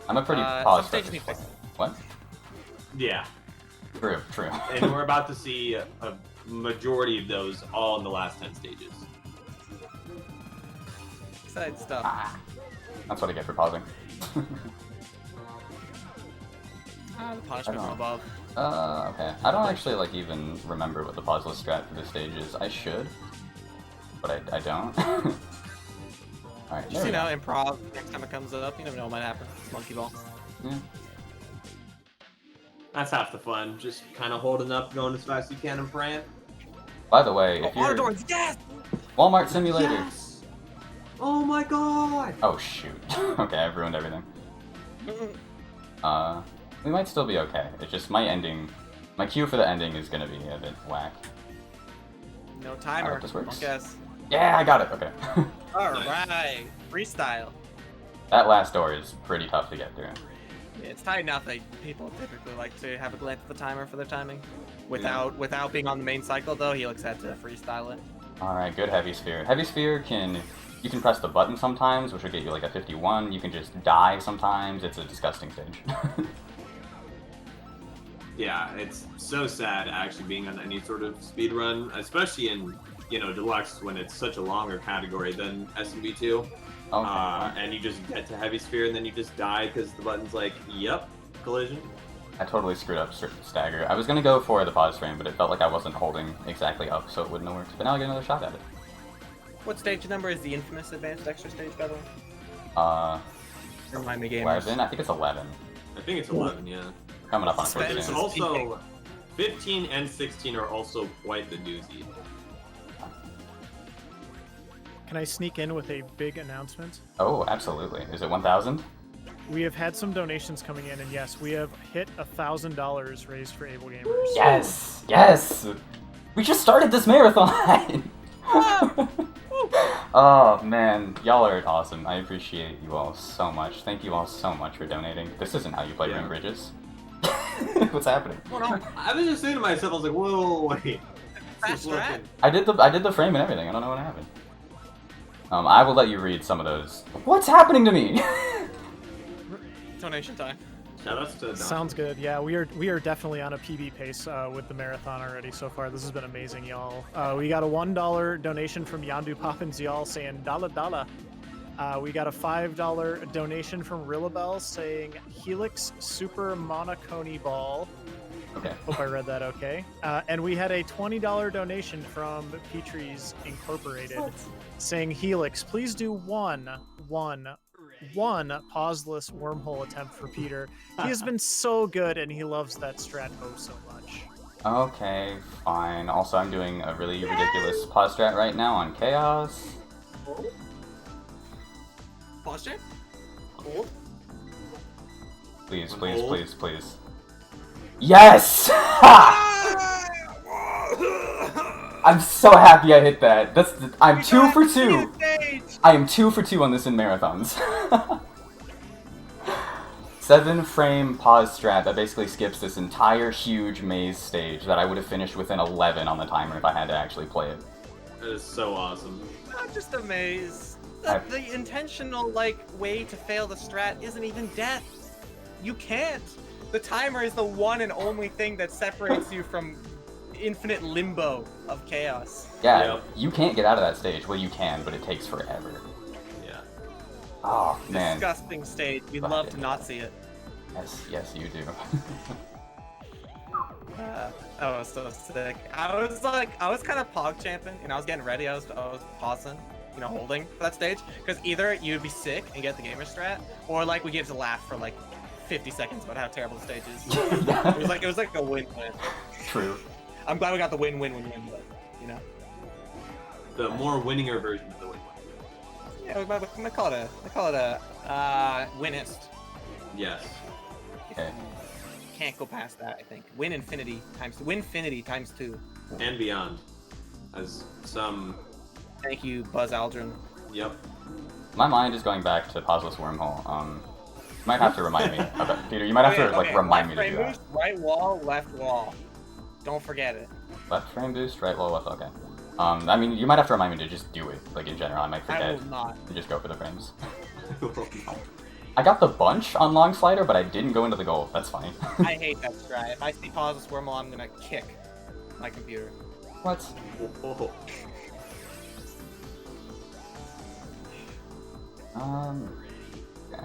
I'm a pretty Some pause stages focused need player. fixing. What? Yeah, True, true. and we're about to see a majority of those all in the last 10 stages. Exciting stuff. Ah, that's what I get for pausing. The punishment from above. Okay. I don't actually like even remember what the pauseless strat for this stage is. I should, but I don't. Alright, Just, improv next time it comes up. You never know what might happen. It's monkey ball. Yeah. That's half the fun. Just kind of holding up, going as fast as you can, and praying. By the way, if Auto you're doors, yes! Walmart Simulator. Yes! Oh my god! Oh shoot. Okay, I've ruined everything. We might still be okay. It's just my cue for the ending is gonna be a bit whack. No timer. I hope this works. I guess. Yeah, I got it. Okay. Alright. Freestyle. That last door is pretty tough to get through. It's tight enough that people typically like to have a glance at the timer for their timing. Without being on the main cycle though, Helix had to freestyle it. Alright, good Heavy Sphere. Heavy Sphere you can press the button sometimes, which will get you like a 51. You can just die sometimes. It's a disgusting stage. Yeah, it's so sad actually being on any sort of speed run, especially in Deluxe when it's such a longer category than SMB2. Okay. And you just get to Heavy Sphere and then you just die because the button's like, yep, collision. I totally screwed up Stagger. I was gonna go for the pause frame, but it felt like I wasn't holding exactly up, so it wouldn't have worked. But now I get another shot at it. What stage number is the infamous Advanced Extra stage, by the way? Remind me, gamers. 11? I think it's 11. I think it's 11, yeah. Coming up on Suspense. 14. It's also 15 and 16 are also quite the doozy. Can I sneak in with a big announcement? Oh, absolutely. Is it 1,000? We have had some donations coming in, and yes, we have hit $1,000 raised for Able Gamers. Yes! Yes! We just started this marathon! Oh man, y'all are awesome. I appreciate you all so much. Thank you all so much for donating. This isn't how you play Ring Bridges. What's happening? I was just saying to myself, I was like, whoa, wait. Fast strat. I did the frame and everything. I don't know what happened. I will let you read some of those. What's happening to me? Donation time. Shoutouts to Don. Sounds good. Yeah, we are definitely on a PB pace with the marathon already so far. This has been amazing, y'all. We got a $1 donation from Yandu Poppins, y'all, saying "Dala Dala." We got a $5 donation from Rillabelle saying "Helix Super Monocony Ball." Okay. Hope I read that okay. And we had a $20 donation from Petrie's Incorporated saying, "Helix, please do one pauseless wormhole attempt for Peter. He has been so good and he loves that strat so much." Okay, fine. Also, I'm doing a really ridiculous pause strat right now on Chaos. Pause check. Hold. Please, please, please, please. Yes! I'm so happy I hit that. I'm 2 for 2. I am 2 for 2 on this in marathons. 7-frame pause strat that basically skips this entire huge maze stage that I would have finished within 11 on the timer if I had to actually play it. That is so awesome. Not just a maze. I- The intentional way to fail the strat isn't even death. You can't. The timer is the one and only thing that separates you from infinite limbo of chaos. Yeah, Yep. you can't get out of that stage. Well, you can, but it takes forever. Yeah. Oh, man. Disgusting stage. We'd Fuck love it. to not see it. Yes, you do. I was so sick. I was kind of pog champing, and I was getting ready. I was pausing, holding for that stage, because either you'd be sick and get the gamer strat, or we get to laugh for 50 seconds about how terrible the stage is. It was like a win-win. True. I'm glad we got the win-win-win, but The more winninger version of the win. yeah, we might call it a winist. Yes. Okay. Can't go past that. I think winfinity times 2. And beyond. As some... Thank you, Buzz Aldrin. Yep. My mind is going back to Pauseless Wormhole. might have to remind me about Peter. You might have to like remind me to do that. Boost, right wall, left wall. Don't forget it. Left frame boost, right wall, left. Okay. I mean, you might have to remind me to just do it. Like in general, I might forget. I will not. And just go for the frames. I got the bunch on long slider, but I didn't go into the goal. That's funny. I hate that strat. If I see pause Wormhole, I'm gonna kick my computer. What? Oh. Okay.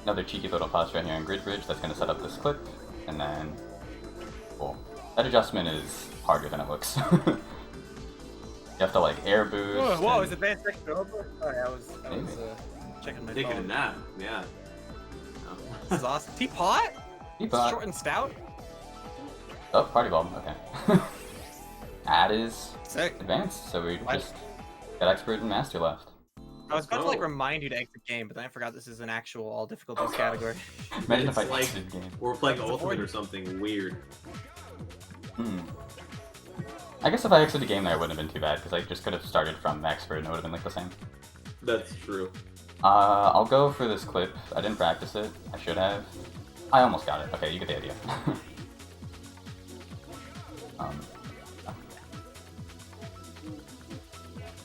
Another cheeky little pause right here on Grid Bridge that's going to set up this clip, and then, cool. That adjustment is harder than it looks. You have to like air boost. Whoa, and... is advanced extra over? Sorry, I was checking my Taking a phone. nap, yeah. This is awesome. Teapot? Teapot. Short and stout? Oh, party bulb, okay. That is Sick. advanced, so we just got expert and master left. I was about to like remind you to exit game, but then I forgot this is an actual all difficulties category. Imagine if I It's like- exited game. We're playing Ultimate or something weird. I guess if I exited the game there, it wouldn't have been too bad, because I just could have started from expert and it would have been like the same. That's true. I'll go for this clip. I didn't practice it. I should have. I almost got it. Okay, you get the idea.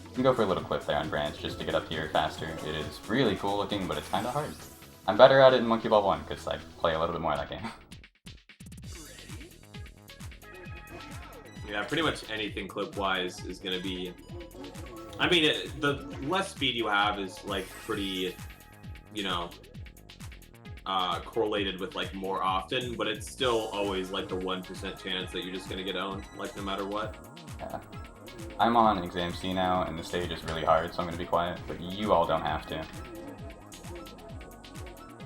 You can go for a little clip there on Branch just to get up here faster. It is really cool looking, but it's kind of hard. I'm better at it in Monkey Ball 1 because I play a little bit more of that game. Yeah, pretty much anything clip-wise is gonna be... I mean, the less speed you have is, like, pretty, you know, correlated with, like, more often, but it's still always, like, the 1% chance that you're just gonna get owned, like, no matter what. Yeah. I'm on Exam C now, and the stage is really hard, so I'm gonna be quiet, but you all don't have to.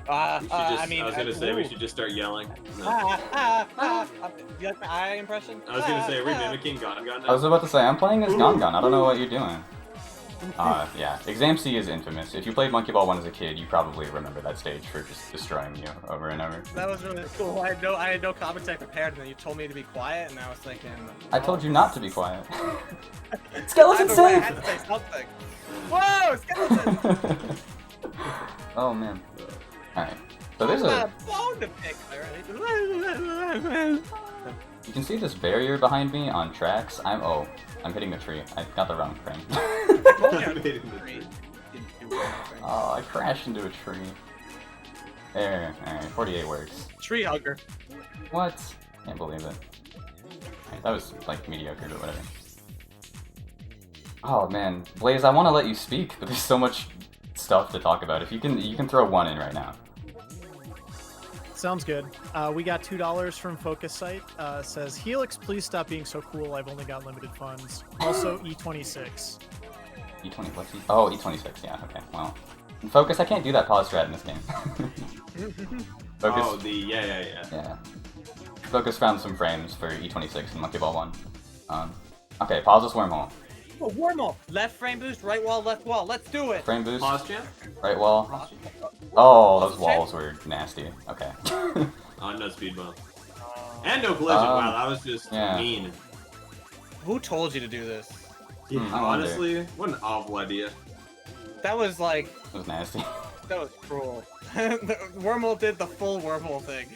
I mean, I was gonna say we should just start yelling. No. Do you like my eye impression? I was gonna say, are we mimicking Gon now? I was about to say, I'm playing as Gon. I don't know what you're doing. Yeah, Exam C is infamous. If you played Monkey Ball 1 as a kid, you probably remember that stage for just destroying you over and over. That was really cool. I had no commentary prepared, and then you told me to be quiet, and I was thinking... I told you not to be quiet. Skeleton Either way, I save! had to say something. Whoa, skeleton! Oh man. Alright. So there's a... bone to pick there. You can see this barrier behind me on tracks. I'm hitting the tree. I got the wrong frame. Oh, I crashed into a tree. There, alright, 48 works. Tree hugger. What? Can't believe it. Alright, that was like mediocre, but whatever. Oh man, Blaze, I want to let you speak, but there's so much stuff to talk about. If you can throw one in right now. Sounds good. We got $2 from Focus Site. Says, Helix, please stop being so cool. I've only got limited funds. Also, E26. E20, what's E? Oh, E26, yeah, okay, well. In Focus, I can't do that pause strat in this game. Focus, Oh, yeah. Focus found some frames for E26 in Monkey Ball 1. Okay, pause this wormhole. Oh, Wormhole! Left frame boost, right wall, left wall. Let's do it! Frame boost, Pause champ? right wall. Oh, those walls were nasty. Okay. Oh, no speed bump. And no collision. Wow, that was just mean. Who told you to do this? Yeah, I wonder. honestly, what an awful idea. That was like... It was nasty. That was cruel. Wormhole did the full wormhole thing.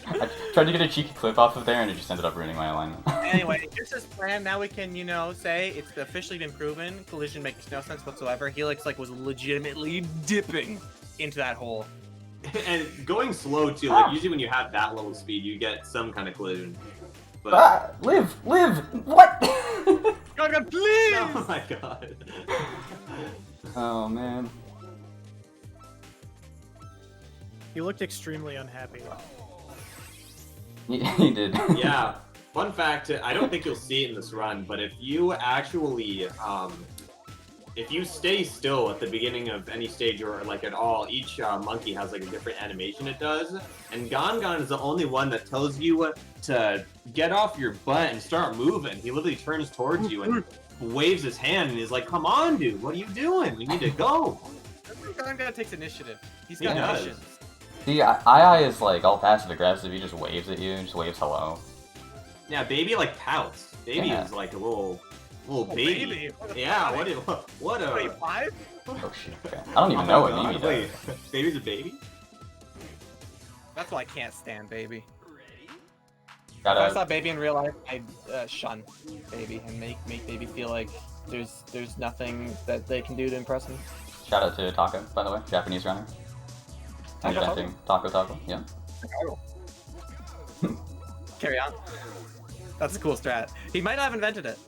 I tried to get a cheeky clip off of there and it just ended up ruining my alignment. Anyway, just as planned, now we can, you know, say it's officially been proven. Collision makes no sense whatsoever. Helix like was legitimately dipping into that hole. And going slow too, like usually when you have that little speed, you get some kind of collision. But Live! What? God, please! oh my god. Oh man. He looked extremely unhappy. He did. Yeah. Fun fact, I don't think you'll see it in this run, but if you actually, if you stay still at the beginning of any stage or like at all, each monkey has like a different animation it does. And Gon is the only one that tells you to get off your butt and start moving. He literally turns towards you and waves his hand and he's like, come on, dude, what are you doing? We need to go. Gon takes initiative. He's He got does. missions. See, II is like all passive aggressive. He just waves at you and just waves hello. Yeah, Baby like pouts. Baby Yeah. is like a little little baby. Yeah, what a... Wait, 5? Oh shit. Okay. I don't even know what Mimi does. Wait, baby's a baby? That's why I can't stand baby. If Gotta. I saw baby in real life, I'd shun baby and make baby feel like there's nothing that they can do to impress me. Shout out to Taco, by the way, Japanese runner. Inventing Taco. Yeah. Carry on. That's a cool strat. He might not have invented it.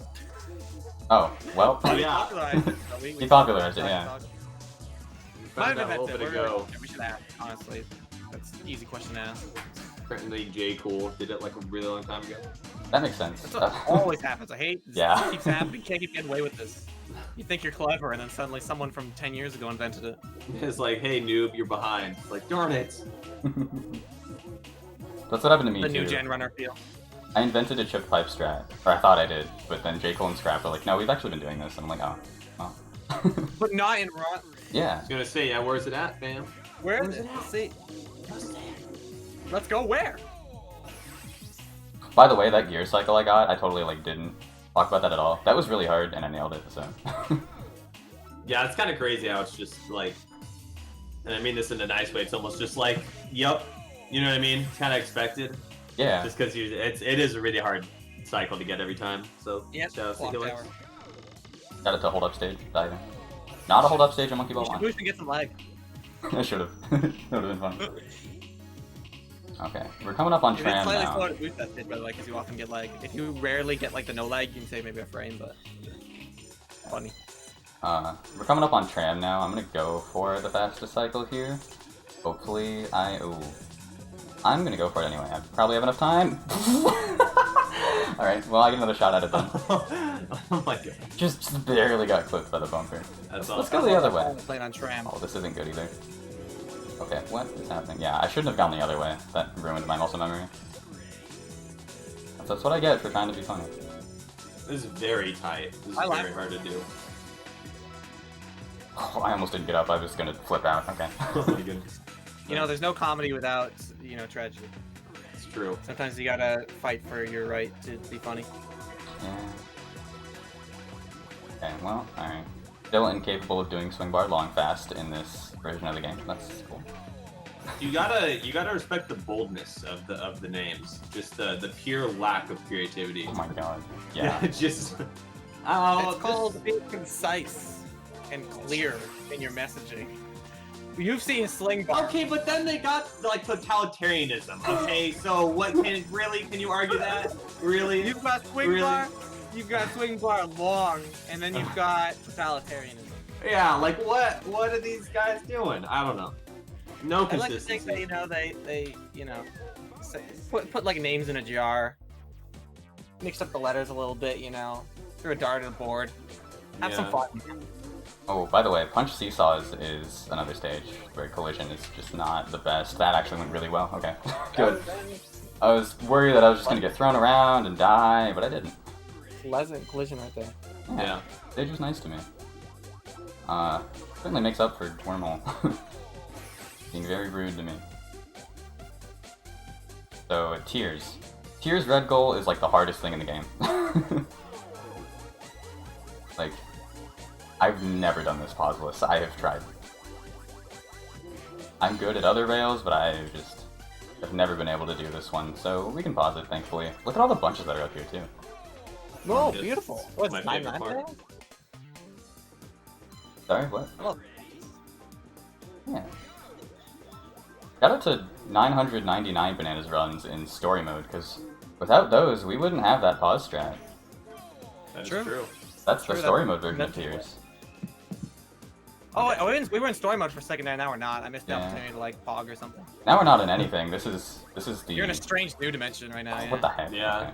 Oh, well. Oh, yeah. Popularized it, so He popularized it, yeah. Might Found have out a little invented bit it. ago. We should ask, honestly. That's an easy question to ask. Apparently J. Cool did it like a really long time ago. That makes sense. That's what always happens. I hate this. Yeah. It keeps happening. You can't keep getting away with this. You think you're clever, and then suddenly someone from 10 years ago invented it. It's like, hey noob, you're behind. It's like, darn it. That's what happened to me The too. new gen runner feel. I invented a chip pipe strat, or I thought I did, but then J. Cole and Scrap were like, no, we've actually been doing this. And I'm like, oh. But not in run. I Yeah. was gonna say, yeah, where's it at, fam? Where is it? See. Let's go where? By the way, that gear cycle I got, I totally like didn't talk about that at all. That was really hard, and I nailed it. So. Yeah, it's kind of crazy how it's just like, and I mean this in a nice way. It's almost just like, yup, you know what I mean? It's kind of expected. Yeah. Just because it is a really hard cycle to get every time. So Yep. shout out to Clock Deluxe. tower. Got it to hold up stage. Diving. Not a hold up stage in Monkey Ball You should 1. boost and get some lag. I should have. That would have been fun. Okay, we're coming up on It's tram slightly now. slow to boost that stage, by the way, because you often get lag. If you rarely get like the no lag, you can say maybe a frame, but funny. We're coming up on tram now. I'm gonna go for the fastest cycle here. Hopefully, I'm gonna go for it anyway. I probably have enough time. Alright, well, I get another shot at it then. Oh my god. Just barely got clipped by the bumper. That's Let's awesome. go the other way. Playing on tram. Oh, this isn't good either. Okay, what is happening? Yeah, I shouldn't have gone the other way. That ruined my muscle memory. That's what I get for trying to be funny. This is very tight. This is I very laugh. hard to do. Oh, I almost didn't get up. I was gonna flip out. Okay. Oh my goodness. You know, there's no comedy without, you know, tragedy. It's true. Sometimes you gotta fight for your right to be funny. Yeah. Okay, well, alright. Still incapable of doing swing bar long fast in this version of the game. That's cool. You gotta respect the boldness of the names. Just the pure lack of creativity. Oh my god. Yeah. Just It's called being concise and clear in your messaging. You've seen Sling Bar. Okay, but then they got like totalitarianism. Okay, so what can you argue that? Really? You've got Swing Really? Bar, you've got Swing Bar long, and then you've got totalitarianism. Yeah, like what are these guys doing? I don't know. No I like to consistency. think that, you know, they you know, put like names in a jar, mix up the letters a little bit, you know, threw a dart at a board, have some Yeah. fun. Oh, by the way, Punch Seesaws is another stage where collision is just not the best. That actually went really well. Okay. Good. I was worried that I was just gonna get thrown around and die, but I didn't. Pleasant collision right there. Yeah. Stage was nice to me. Certainly makes up for Wormhole. Being very rude to me. So, Tears. Tears Red Goal is like the hardest thing in the game. Like, I've never done this pauseless. I have tried. I'm good at other rails, but I just have never been able to do this one, so we can pause it, thankfully. Look at all the bunches that are up here, too. Oh, Just beautiful. What's my 9 favorite 9 part. there? Sorry, what? Oh, Yeah. Shout out to 999 bananas runs in story mode, because without those, we wouldn't have that pause strat. That is True. true. That's the True, story that- mode version of that's- Tears. oh, we were in story mode for a second there. Now we're not. I missed the Yeah. opportunity to like pog or something. Now we're not in anything. This is the. You're in a strange new dimension right now. Oh, Yeah. what the heck? Yeah. Okay.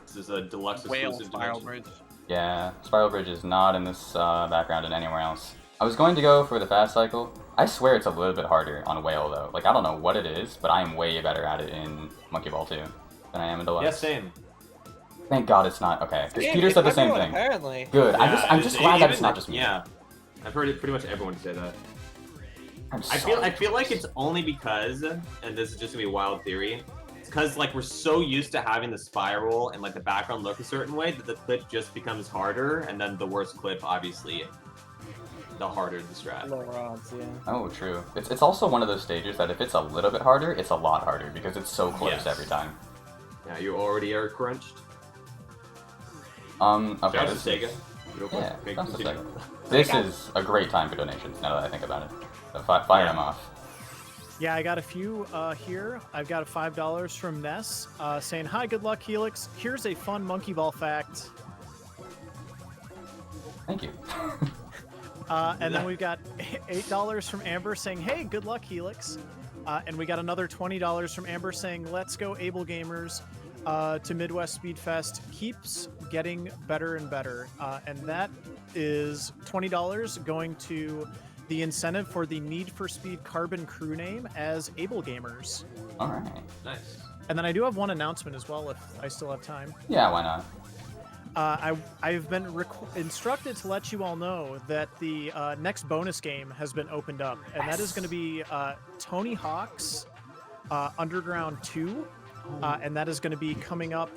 This is a deluxe Whale exclusive spiral dimension. bridge. Yeah, Spiral Bridge is not in this background and anywhere else. I was going to go for the fast cycle. I swear it's a little bit harder on Whale though. Like I don't know what it is, but I am way better at it in Monkey Ball 2 than I am in Deluxe. Yeah, same. Thank God it's not. Okay, because Yeah, Peter said the it's same everyone, thing. Apparently. Good. I'm Yeah, just glad that it's even- not just me. Yeah. I've heard it pretty much everyone say that. I'm I feel sorry. like it's only because, and this is just gonna be a wild theory, it's because like we're so used to having the spiral and like the background look a certain way that the clip just becomes harder, and then the worse clip, obviously, the harder the strat. Lower odds, yeah. Oh, true. It's also one of those stages that if it's a little bit harder, it's a lot harder because it's so close Yes. every time. Yeah, you already are crunched. Okay. Shout out to This Sega. is, Real quick. yeah, Okay, that's a continue. Sega. This is a great time for donations. Now that I think about it, so fire them off. Yeah, I got a few here. I've got a $5 from Ness saying, "Hi, good luck, Helix. Here's a fun monkey ball fact." Thank you. And then we've got $8 from Amber saying, "Hey, good luck, Helix." And we got another $20 from Amber saying, "Let's go, Able Gamers, to Midwest Speed Fest. Keeps getting better and better." And that is $20 going to the incentive for the Need for Speed Carbon crew name as Able Gamers. All right. Nice. And then I do have one announcement as well, if I still have time. Yeah, why not? I've been instructed to let you all know that the next bonus game has been opened up, and that is going to be Tony Hawk's Underground 2, and that is going to be coming up.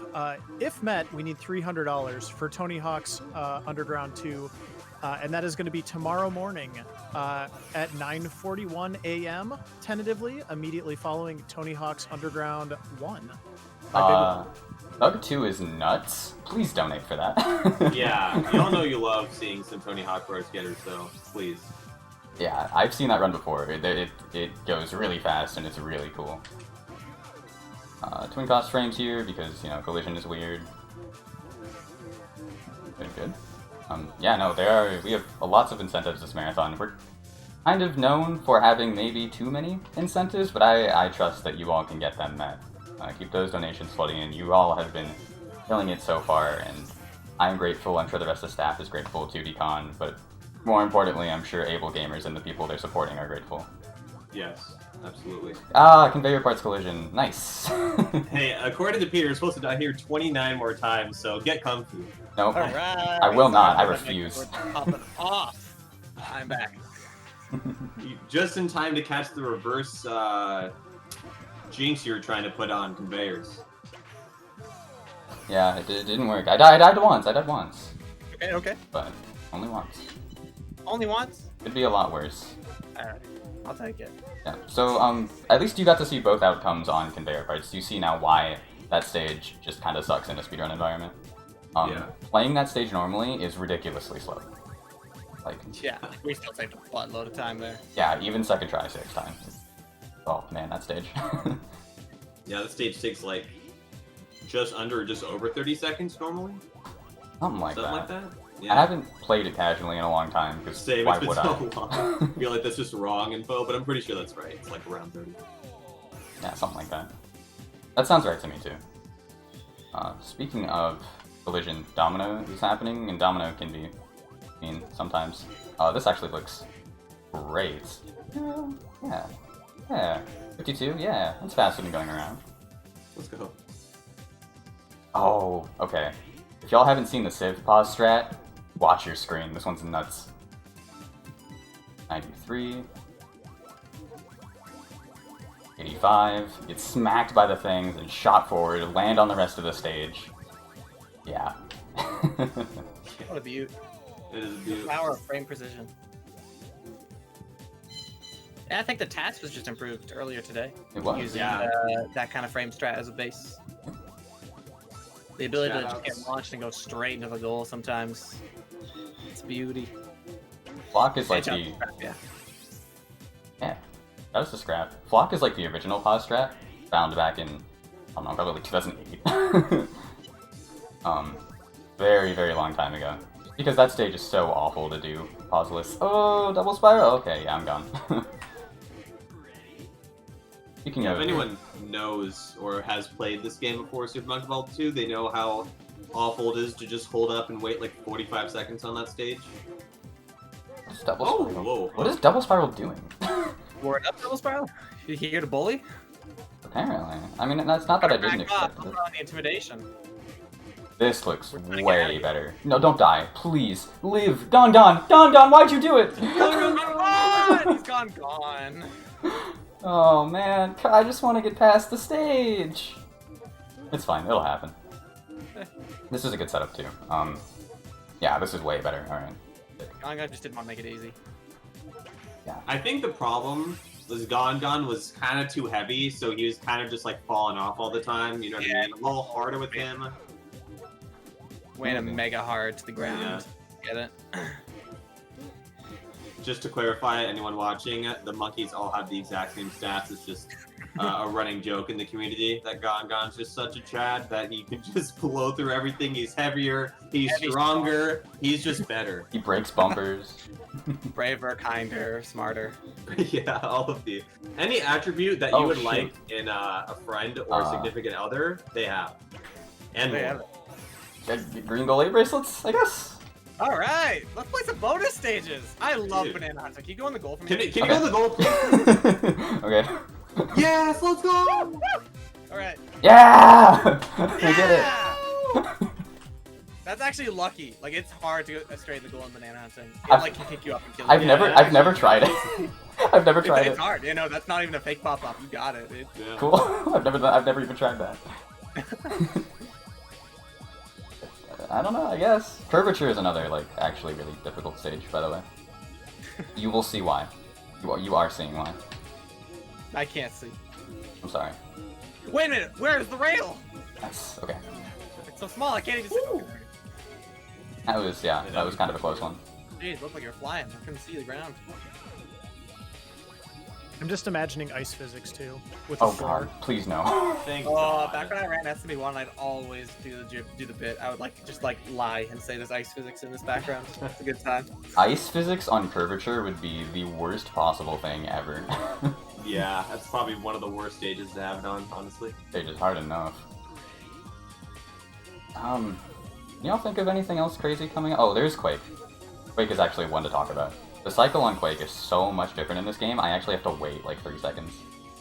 If met, we need $300 for Tony Hawk's Underground 2, and that is going to be tomorrow morning at 9:41 a.m. tentatively, immediately following Tony Hawk's Underground 1. Bug 2 is nuts. Please donate for that. Yeah, you all know you love seeing some Tony Hawk road getters, so please. Yeah, I've seen that run before. It goes really fast and it's really cool. Twin cost frames here because, you know, collision is weird. Good. Yeah, no, we have lots of incentives this marathon. We're kind of known for having maybe too many incentives, but I trust that you all can get them met. Keep those donations flooding in. You all have been killing it so far, and I'm grateful. I'm sure the rest of the staff is grateful to Decon, but more importantly, I'm sure Able Gamers and the people they're supporting are grateful. Yes, absolutely. Conveyor parts collision. Nice. Hey, according to Peter, you're supposed to die here 29 more times, so get comfy. Nope. All right. I will not. I refuse. We're popping off. I'm back. Just in time to catch the reverse jinx you were trying to put on conveyors. Yeah, it didn't work. I died once. Okay. But only once. Only once? Could be a lot worse. Alright. I'll take it. Yeah. So, at least you got to see both outcomes on conveyor parts. You see now why that stage just kind of sucks in a speedrun environment. Yeah. Playing that stage normally is ridiculously slow. Like, Yeah, we still saved a buttload of time there. yeah, even second try 6 times. Oh man, that stage. Yeah, the stage takes like just over 30 seconds normally. Something like Something that. like that. I Yeah. haven't played it casually in a long time because Same, why it's been would so I? long. I feel like that's just wrong info, but I'm pretty sure that's right. It's like around 30. Yeah, something like that. That sounds right to me too. Speaking of collision, domino is happening, and domino can be mean sometimes. This actually looks great. Yeah. 52, yeah, that's faster than going around. Let's go. Oh, okay. If y'all haven't seen the Civ pause strat, watch your screen. This one's nuts. 93. 85. Get smacked by the things and shot forward, land on the rest of the stage. Yeah. What a beaut. It is a beautiful. Power of frame precision. Yeah, I think the TAS was just improved earlier today. It was. Using Yeah. that kind of frame strat as a base. The ability to just get Shoutouts. launched and go straight into the goal sometimes. It's beauty. Flock is like And the... jump, yeah. Yeah, that was the scrap. Flock is like the original pause strat, found back in, I don't know, probably like 2008. Very, very long time ago. Because that stage is so awful to do pauseless. Oh, double spiral? Okay, yeah, I'm gone. Speaking Yeah, of... if anyone knows or has played this game before, Super Monkey Ball 2, they know how awful it is to just hold up and wait like 45 seconds on that stage. What's double Oh, spiral? whoa. What is double spiral doing? Word up, double spiral? You here to bully? Apparently. I mean, that's not that I didn't Back off, expect it. put on the intimidation. This looks We're trying to get out of way here. better. No, don't die. Please. Live. Don, why'd you do it? Gone! He's gone. Oh man, I just want to get past the stage. It's fine, it'll happen. This is a good setup too. Yeah, this is way better. All right. I just didn't want to make it easy. Yeah. I think the problem was Gon was kind of too heavy, so he was kind of just like falling off all the time. You know what I mean? A little harder with him. Went mega hard to the ground. Get it? Just to clarify, anyone watching, the monkeys all have the exact same stats. It's just a running joke in the community that Gon's just such a Chad that he can just blow through everything. He's heavier, he's stronger, he's just better. He breaks bumpers. Braver, kinder, smarter. Yeah, all of the. Any attribute that you would like in a friend or significant other, they have. And more. Get green goalie bracelets, I guess. All right, let's play some bonus stages. I love Banana Hunter. Can you go in the goal for me? Can you go in the goal, please? Okay. Yes, let's go! All right. Yeah! I did it. That's actually lucky. Like, it's hard to go straight in the goal in Banana Hunting. It like can kick you up and kill you. I've never tried it. I've never tried it. It's hard. You know, that's not even a fake pop-up. You got it. Cool. I've never even tried that. I don't know, I guess. Curvature is another, like, actually really difficult stage, by the way. You will see why. You are seeing why. I can't see. I'm sorry. Wait a minute, where's the rail? That's okay. It's so small, I can't even see. That was kind of a close one. Jeez, it looked like you were flying. I couldn't see the ground. I'm just imagining ice physics too, with the floor. God, please no. Thank God. Back when I ran SMB1, I'd always do the bit. I would just lie and say there's ice physics in this background. That's a good time. Ice physics on curvature would be the worst possible thing ever. Yeah, that's probably one of the worst stages to have it on, honestly. They're just hard enough. Y'all think of anything else crazy coming up? Oh, there's Quake. Quake is actually one to talk about. The cycle on Quake is so much different in this game, I actually have to wait like 3 seconds.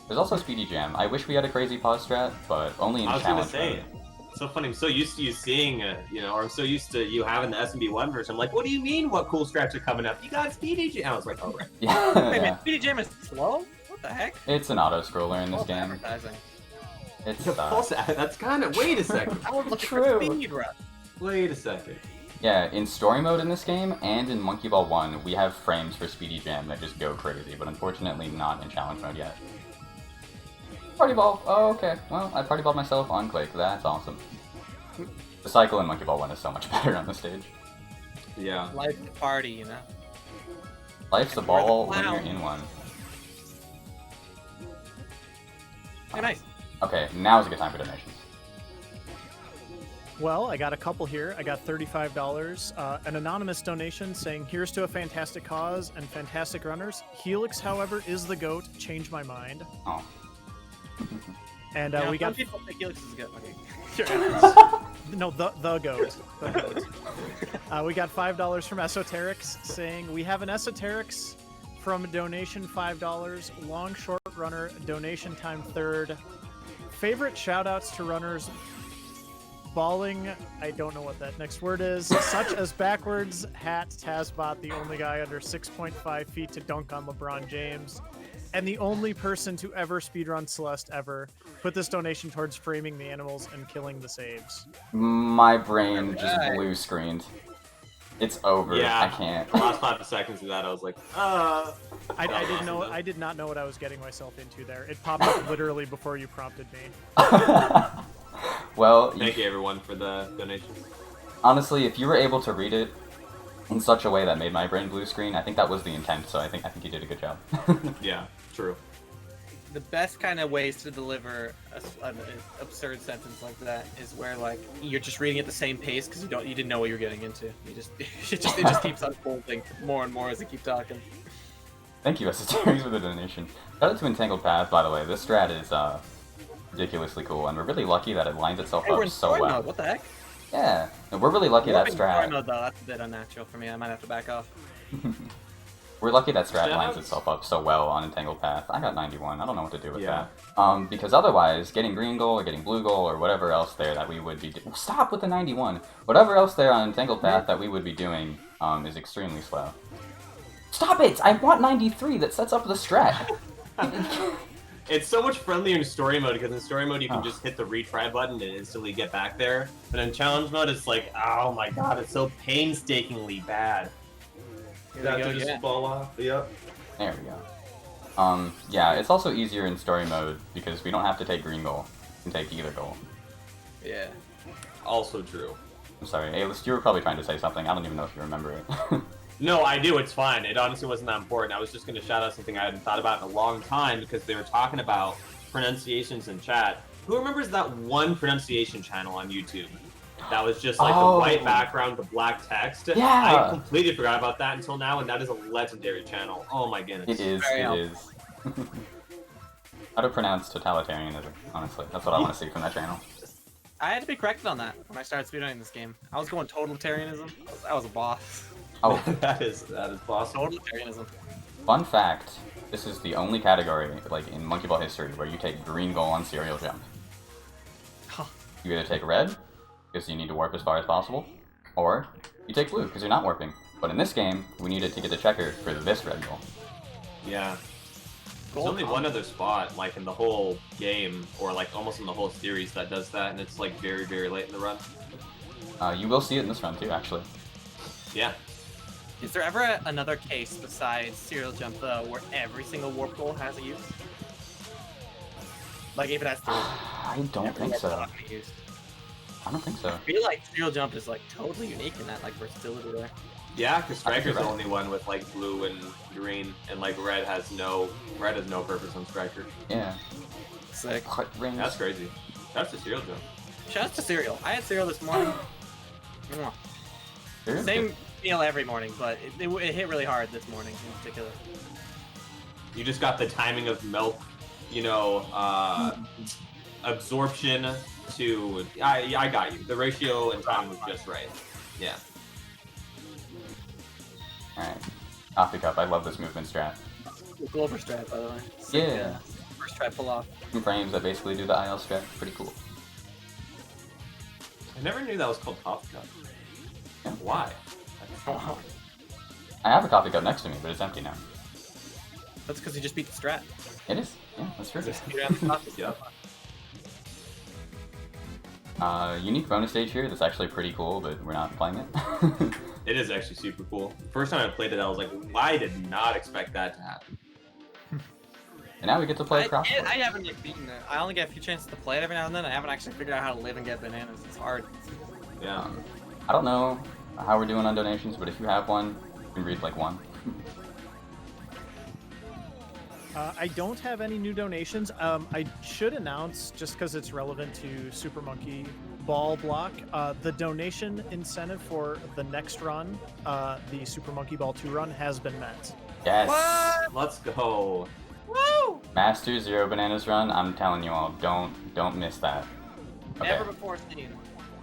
There's also Speedy Jam. I wish we had a crazy pause strat, but only in challenge. I was gonna say, it's so funny, I'm so used to you seeing, or I'm so used to you having the SMB1 version. I'm like, what do you mean what cool strats are coming up? You got Speedy Jam! I was like, oh, right. Yeah. Wait a minute, Speedy Jam is slow? What the heck? It's an auto-scroller in this game. Advertising. It's, that's kind of, wait a second. I was looking True. for Speedrun. Wait a second. Yeah, in story mode in this game, and in Monkey Ball 1, we have frames for Speedy Jam that just go crazy, but unfortunately not in challenge mode yet. Party Ball! Oh, okay. Well, I party balled myself on Quake. That's awesome. The cycle in Monkey Ball 1 is so much better on the stage. Yeah. Life's a party, you know? Life's a ball when you're in one. Hey, nice. Okay, now's a good time for donations. Well, I got a couple here. I got $35. An anonymous donation saying, "Here's to a fantastic cause and fantastic runners. Helix, however, is the GOAT. Change my mind." Oh. And Yeah, we got... some people think Helix is good. Okay. No, the GOAT. The GOAT. We got $5 from Esoterics saying, "We have an Esoterics from donation $5. Long short runner, donation time 3rd. Favorite shoutouts to runners... balling," I don't know what that next word is, "such as backwards, hat, Tazbot, the only guy under 6.5 feet to dunk on LeBron James, and the only person to ever speedrun Celeste ever. Put this donation towards framing the animals and killing the saves." My brain just blue screened. It's over. Yeah. I can't. The last 5 seconds of that, I was like, I did not know what I was getting myself into there. It popped up literally before you prompted me. Well, thank you everyone for the donation. Honestly, if you were able to read it in such a way that made my brain blue screen, I think that was the intent, so I think you did a good job. Yeah, true. The best kind of ways to deliver an absurd sentence like that is where like you're just reading at the same pace because you didn't know what you're getting into. It just keeps unfolding more and more as you keep talking. Thank you, Esoterics, for the donation. Shout out to Entangled Path, by the way. This strat is ridiculously cool, and we're really lucky that it lines itself Hey, we're up in so story well. Mode. What the heck? Yeah, and we're really lucky that In story strat. mode, though, that's a bit unnatural for me. I might have to back off. We're lucky that strat Shoutouts? lines itself up so well on Entangled Path. I got 91. I don't know what to do with Yeah. that. Because otherwise, getting green goal or getting blue goal or whatever else there that we would be stop with the 91. Whatever else there on Entangled Path that we would be doing is extremely slow. Stop it! I want 93. That sets up the strat. It's so much friendlier in story mode because in story mode you can just hit the retry button and instantly get back there. But in challenge mode, it's like, oh my god, it's so painstakingly bad. Here we go, just yeah. fall off. Yep. There we go. Yeah, it's also easier in story mode because we don't have to take green goal. We can take either goal. Yeah. Also true. I'm sorry, Alis, you were probably trying to say something. I don't even know if you remember it. No, I do. It's fine. It honestly wasn't that important. I was just going to shout out something I hadn't thought about in a long time because they were talking about pronunciations in chat. Who remembers that one pronunciation channel on YouTube? That was just like the white background, the black text. Yeah. I completely forgot about that until now, and that is a legendary channel. Oh my goodness. It is, it is. How to pronounce totalitarianism, honestly. That's what I want to see from that channel. I had to be corrected on that when I started speedrunning this game. I was going totalitarianism. I was a boss. Oh, that is possible. Totalitarianism. fun fact, this is the only category, like, in Monkey Ball history where you take green goal on serial jump. Huh. You either take red, because you need to warp as far as possible, or you take blue, because you're not warping. But in this game, we needed to get the checker for this red goal. Yeah. There's only one other spot, like, in the whole game, or, like, almost in the whole series that does that, and it's, like, very, very late in the run. You will see it in this run, too, actually. Yeah. Is there ever another case besides serial jump though where every single warp goal has a use? Like if it has three. I don't think so. I don't think so. I feel like serial jump is like totally unique in that like versatility there. Yeah, because Striker's the only one with like blue and green, and like red has no purpose on Striker. Yeah. Sick. That's crazy. That's a serial jump. Shout out to cereal. I had cereal this morning. Serious? Same meal every morning, but it hit really hard this morning in particular. You just got the timing of milk, you know, absorption to. I got you. The ratio and timing was just right. Yeah. Alright. Coffee cup, I love this movement strat. Glover strat, by the way. Yeah. First try pull off. Some frames that basically do the IL strat. Pretty cool. I never knew that was called coffee cup. Yeah. Why? I have a coffee cup next to me, but it's empty now. That's because you just beat the strat. It is. Yeah, that's true. Yep. Unique bonus stage here that's actually pretty cool, but we're not playing it. It is actually super cool. First time I played it, I was like, I did not expect that to happen. And now we get to play cross. I haven't yet beaten it. I only get a few chances to play it every now and then. I haven't actually figured out how to live and get bananas. It's hard. Yeah. I don't know how we're doing on donations, but if you have one, you can read like one. I don't have any new donations. I should announce, just because it's relevant to Super Monkey Ball Block, the donation incentive for the next run, the Super Monkey Ball 2 run, has been met. Yes! What? Let's go. Woo! Master Zero Bananas run, I'm telling you all, don't miss that. Okay. Never before seen.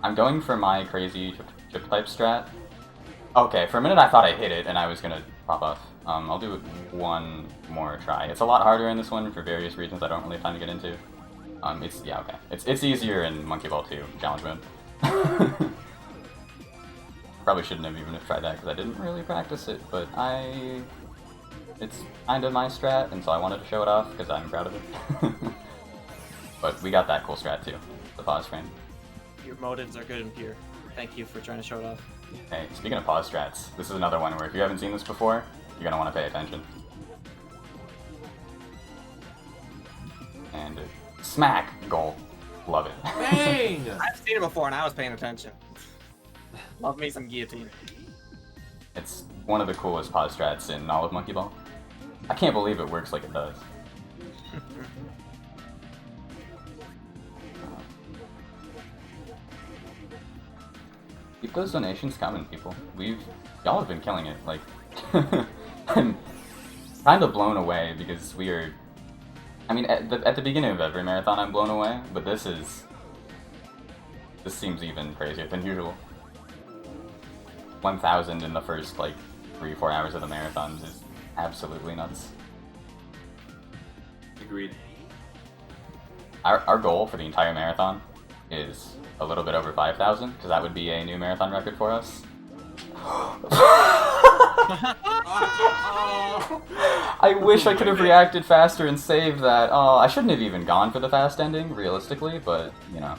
I'm going for my crazy chip type strat. Okay, for a minute I thought I hit it and I was gonna pop off. I'll do it one more try. It's a lot harder in this one for various reasons I don't really have time to get into. It's easier in Monkey Ball 2 challenge mode. Probably shouldn't have even have tried that because I didn't really practice it, but it's kind of my strat, and so I wanted to show it off because I'm proud of it. But we got that cool strat too, the pause frame. Your motives are good and pure. Thank you for trying to show it off. Hey, speaking of pause strats, this is another one where if you haven't seen this before, you're gonna want to pay attention. And smack goal, love it. Bang! I've seen it before and I was paying attention. Love me some guillotine. It's one of the coolest pause strats in all of Monkey Ball. I can't believe it works like it does. Keep those donations coming, people. Y'all have been killing it. Like, I'm kind of blown away because we are. I mean, at the beginning of every marathon, I'm blown away, but this seems even crazier than usual. 1,000 in the first like 3-4 hours of the marathons is absolutely nuts. Agreed. Our goal for the entire marathon is a little bit over 5,000, because that would be a new marathon record for us. I wish I could have reacted faster and saved that. Oh, I shouldn't have even gone for the fast ending, realistically, but, you know.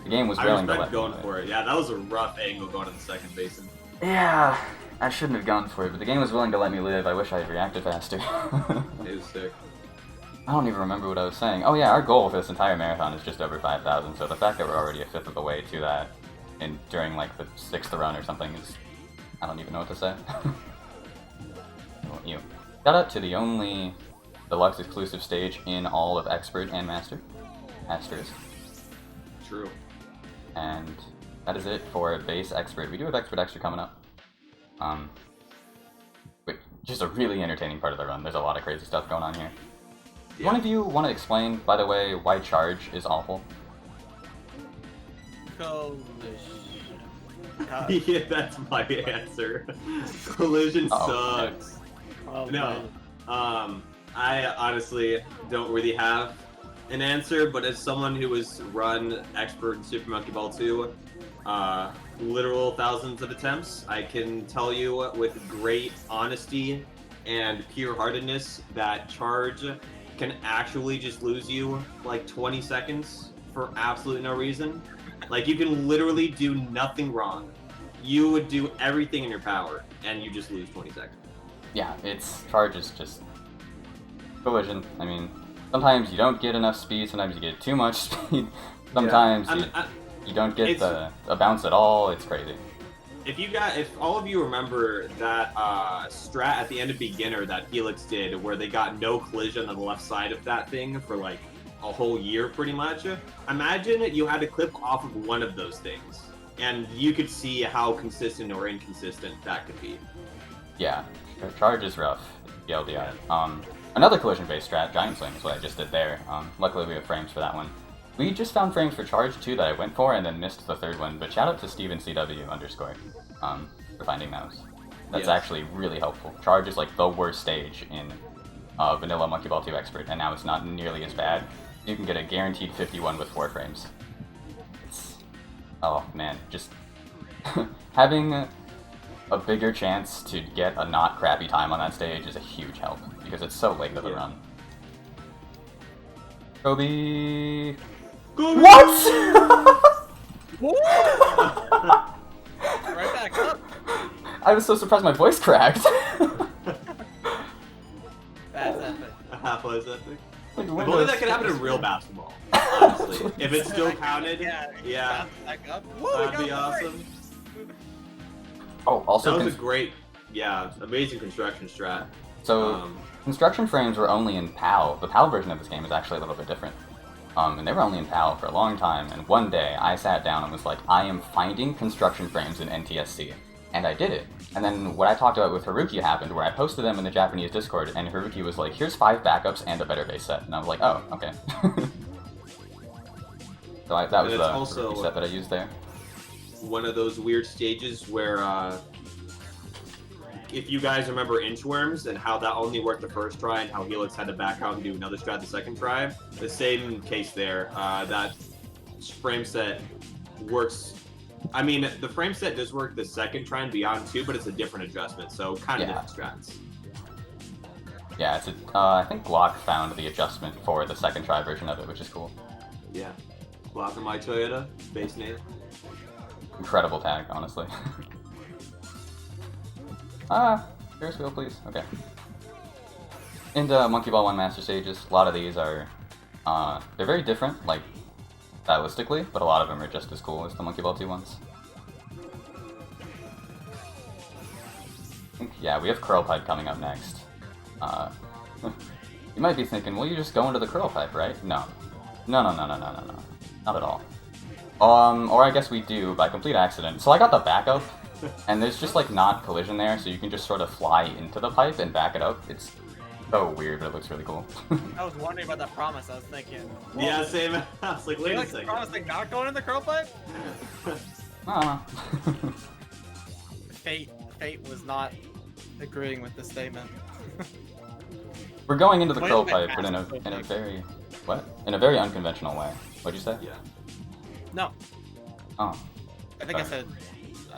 The game was willing to let me going for it. Yeah, that was a rough angle going to the second basin. Yeah, I shouldn't have gone for it, but the game was willing to let me live. I wish I had reacted faster. It was sick. I don't even remember what I was saying. Oh yeah, our goal for this entire marathon is just over 5,000, so the fact that we're already a fifth of the way to that during like the 6th run or something is... I don't even know what to say. You. Shout out to the only Deluxe exclusive stage in all of Expert and Master. Masters. True. And that is it for base Expert. We do have Expert Extra coming up. But just a really entertaining part of the run. There's a lot of crazy stuff going on here. Yeah. One of you want to explain, by the way, why charge is awful? Yeah, that's my answer. Collision sucks. Oh, No, I honestly don't really have an answer, but as someone who has run Expert in Super Monkey Ball 2, literal thousands of attempts, I can tell you with great honesty and pure-heartedness that charge can actually just lose you like 20 seconds for absolutely no reason. Like, you can literally do nothing wrong. You would do everything in your power, and you just lose 20 seconds. Yeah, charge is just collision. I mean, sometimes you don't get enough speed, sometimes you get too much speed, sometimes you don't get a bounce at all. It's crazy. If all of you remember that strat at the end of Beginner that Helix did, where they got no collision on the left side of that thing for like a whole year pretty much, imagine you had to clip off of one of those things, and you could see how consistent or inconsistent that could be. Yeah, charge is rough, TLDR. Another collision-based strat, Giant Swing, is what I just did there. Luckily we have frames for that one. We just found frames for charge too that I went for and then missed the third one, but shout out to StevenCW_ for finding those. That's actually really helpful. Charge is like the worst stage in vanilla Monkey Ball 2 Expert, and now it's not nearly as bad. You can get a guaranteed 51 with 4 frames. Oh man, just having a bigger chance to get a not crappy time on that stage is a huge help, because it's so late to the run. Kobe! What?! Right back up. I was so surprised my voice cracked. That's epic. Half-Life's epic. Like, If only that could happen in real basketball, honestly. If it's still counted, yeah, Back up. that'd be awesome. Oh, also That was a great, amazing construction strat. So, construction frames were only in PAL. The PAL version of this game is actually a little bit different. And they were only in PAL for a long time, and one day I sat down and was like, I am finding construction frames in NTSC. And I did it. And then what I talked about with Haruki happened, where I posted them in the Japanese Discord, and Haruki was like, here's 5 backups and a better base set. And I was like, oh, okay. So that was the Haruki set that I used there. One of those weird stages where, if you guys remember Inchworms and how that only worked the first try and how Helix had to back out and do another strat the second try, the same case there. That frame set works. I mean, the frame set does work the second try and beyond too, but it's a different adjustment, so kind of different strats. Yeah, it's I think Glock found the adjustment for the second try version of it, which is cool. Yeah. Glock and my Toyota, base name. Incredible tag, honestly. Ferris wheel, please. Okay. Into Monkey Ball 1 Master Stages, a lot of these are, they're very different, like, stylistically, but a lot of them are just as cool as the Monkey Ball 2 ones. I think, yeah, we have Curl Pipe coming up next. You might be thinking, well, you just go into the Curl Pipe, right? No. No. Not at all. Or I guess we do by complete accident. So I got the backup, and there's just like not collision there, so you can just sort of fly into the pipe and back it up. It's so weird, but it looks really cool. I was wondering about that promise. I was thinking. Whoa. Yeah, same. I was like, wait a second. Promising not going in the curl pipe? I don't know. Fate was not agreeing with this statement. We're going into the curl pipe, but in a very in a very unconventional way. What'd you say? Yeah. No. Oh. I think I said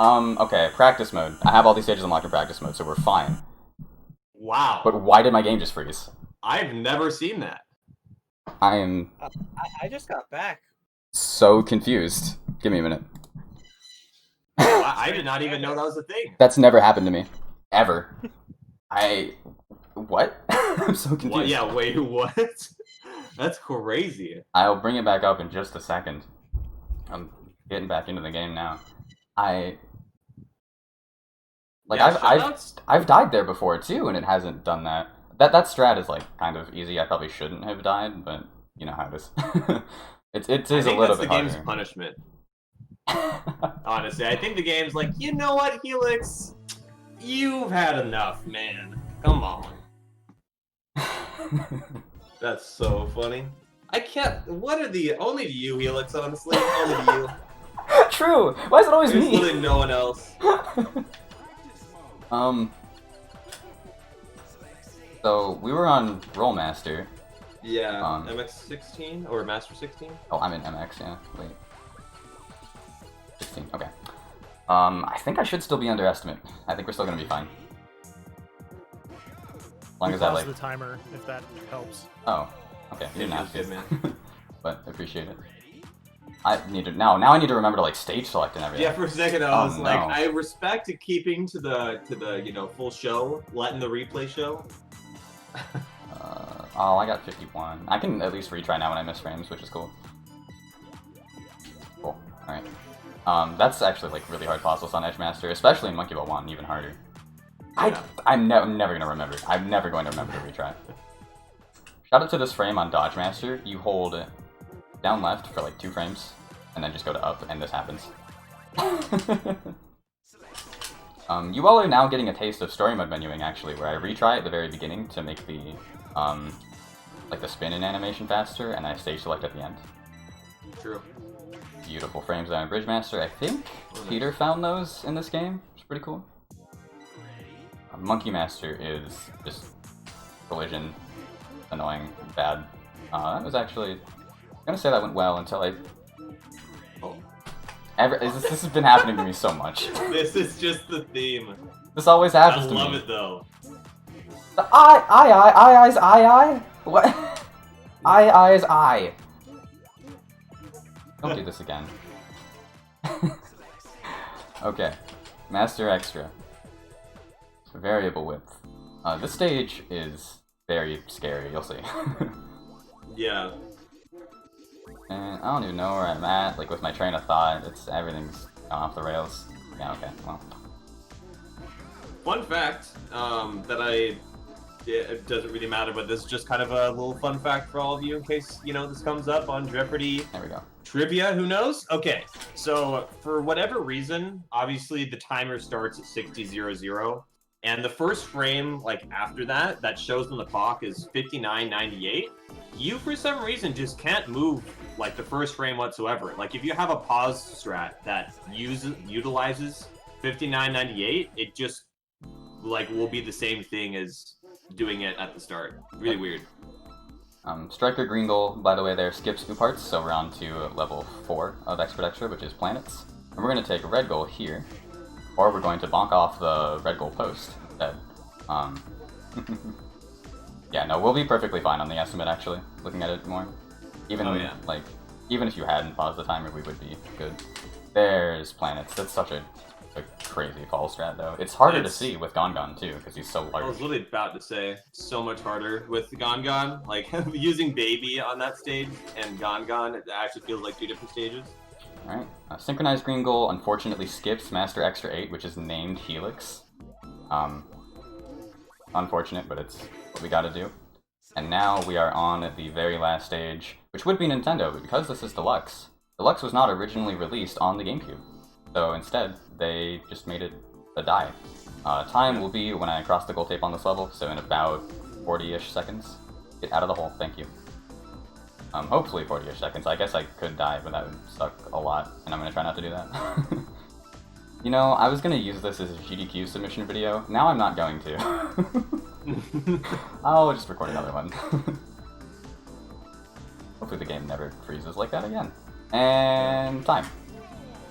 Okay, practice mode. I have all these stages unlocked in practice mode, so we're fine. Wow. But why did my game just freeze? I've never seen that. I am I just got back. so confused. Give me a minute. I did not even know that was a thing. That's never happened to me. Ever. What? I'm so confused. What? Yeah, wait, what? That's crazy. I'll bring it back up in just a second. I'm getting back into the game now. I've died there before too, and it hasn't done that. That strat is like kind of easy. I probably shouldn't have died, but you know how it is. it is a little bit harder. I think that's the game's punishment. Honestly, I think the game's like, you know what, Helix? You've had enough, man. Come on. That's so funny. I can't. What are the only to you, Helix? Honestly, only to you. True. Why is it always There's me? literally no one else. So we were on Rollmaster. Yeah. MX16 or Master 16? Oh, I'm in MX. Yeah. Wait. 16. Okay. I think I should still be underestimate. I think we're still gonna be fine. As long as I like the timer, if that helps. Oh, okay. You didn't have to, Good, man. but appreciate it. I need to now I need to remember to like stage select and everything. Yeah, for a second I was like, no. I respect keeping to the full show, letting the replay show. Oh, I got 51. I can at least retry now when I miss frames, which is cool. Cool. All right. That's actually like really hard puzzles on Edgemaster, especially in Monkey Ball 1, even harder. Yeah. I'm never gonna remember. I'm never going to remember to retry. Shout out to this frame on Dodge Master. You hold down left for like 2 frames, and then just go to up, and this happens. You all are now getting a taste of story mode menuing, actually, where I retry at the very beginning to make the like the spin-in animation faster, and I stage select at the end. True. Beautiful frames on Bridge Master. I think Peter found those in this game. It's pretty cool. Monkey Master is just collision, annoying, bad. That was actually, I'm gonna say that went well until I. Oh, this has been happening to me so much. This is just the theme. This always happens to me. I love it though. The I. What? I. Don't do this again. Okay, Master Extra. Variable width. This stage is very scary, you'll see. Yeah. And I don't even know where I'm at, like with my train of thought, everything's gone off the rails. Yeah, okay, well. Fun fact, it doesn't really matter, but this is just kind of a little fun fact for all of you in case, this comes up on Jeopardy! There we go. Trivia, who knows? Okay, so for whatever reason, obviously the timer starts at 60:00. And the first frame, like after that shows on the clock is 59:98. You, for some reason, just can't move like the first frame whatsoever. Like if you have a pause strat that utilizes 59:98, it just like will be the same thing as doing it at the start. Really weird. Striker Green Goal, by the way, there skips 2 parts, so we're on to level 4 of Expert Extra, which is Planets. And we're going to take Red Goal here. Or we're going to bonk off the red goal post instead. Yeah, no, we'll be perfectly fine on the estimate, actually, looking at it more. Even if you hadn't paused the timer, we would be good. There's Planets. That's such a crazy fall strat, though. It's harder to see with Gongon, too, because he's so large. I was literally about to say, so much harder with Gongon. Like, using Baby on that stage and Gongon, it actually feels like 2 different stages. Alright, Synchronized Green Goal unfortunately skips Master Extra 8, which is named Helix. Unfortunate, but it's what we gotta do. And now we are on the very last stage, which would be Nintendo, but because this is Deluxe, Deluxe was not originally released on the GameCube. So instead, they just made it a die. Time will be when I cross the goal tape on this level, so in about 40-ish seconds. Get out of the hole, thank you. Hopefully 40-ish seconds. I guess I could die, but that would suck a lot, and I'm gonna try not to do that. I was gonna use this as a GDQ submission video. Now I'm not going to. I'll just record another one. Hopefully the game never freezes like that again. And time.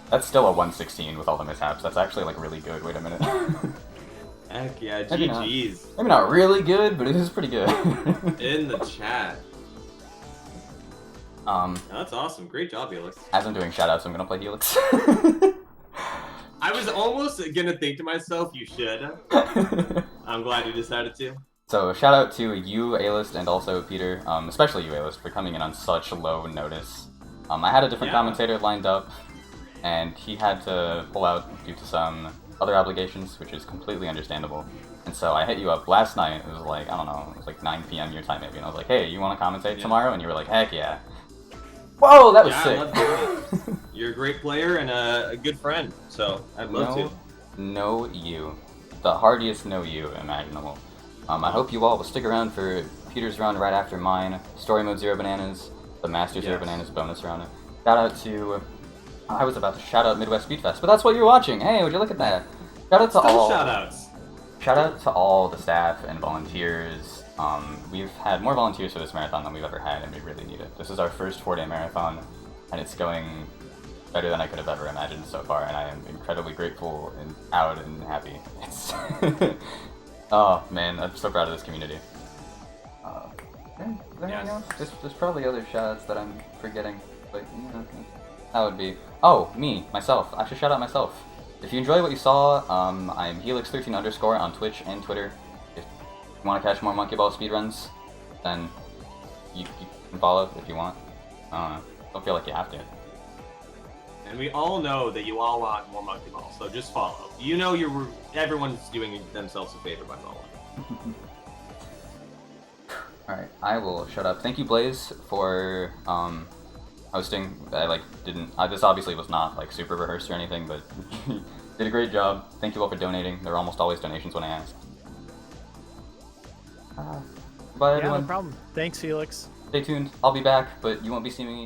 That's still a 116 with all the mishaps. That's actually like really good. Wait a minute. Heck yeah, Maybe GG's. Maybe not really good, but it is pretty good. In the chat. Um, That's awesome. Great job, Helix. as I'm doing shoutouts, I'm gonna play Helix. I was almost gonna think to myself, you should. I'm glad you decided to. So shout out to you, A-List, and also Peter, especially you, A-List, for coming in on such low notice. I had a different commentator lined up, and he had to pull out due to some other obligations, which is completely understandable. And so I hit you up last night. It was like, I don't know, it was like 9 p.m. your time maybe, and I was like, hey, you want to commentate tomorrow? And you were like, heck yeah. Whoa, that was sick. I love doing it. You're a great player and a good friend, so I'd love to. No you. The hardiest no you imaginable. I hope you all will stick around for Peter's run right after mine. Story Mode 0 Bananas, the Master 0 Bananas bonus run. Shout out to... I was about to shout out Midwest Speed Fest, but that's what you're watching. Hey, would you look at that? Shout out to all... Shoutouts. Shout out to all the staff and volunteers. We've had more volunteers for this marathon than we've ever had, and we really need it. This is our first 4-day marathon, and it's going better than I could have ever imagined so far, and I am incredibly grateful and proud and happy. It's oh man, I'm so proud of this community. Anything else? There's probably other shoutouts that I'm forgetting, but you know, that would be... Oh, myself. I should shout out myself. If you enjoy what you saw, I'm Helix13_ on Twitch and Twitter. If you want to catch more Monkey Ball speedruns, then you can follow if you want. I don't know. Don't feel like you have to. And we all know that you all want more Monkey Ball, so just follow. You know everyone's doing themselves a favor by following. Alright, I will shut up. Thank you, Blaze, for hosting. This obviously was not like super rehearsed or anything, but did a great job. Thank you all for donating. There are almost always donations when I ask. Bye everyone. Yeah, no problem. Thanks, Felix. Stay tuned. I'll be back, but you won't be seeing me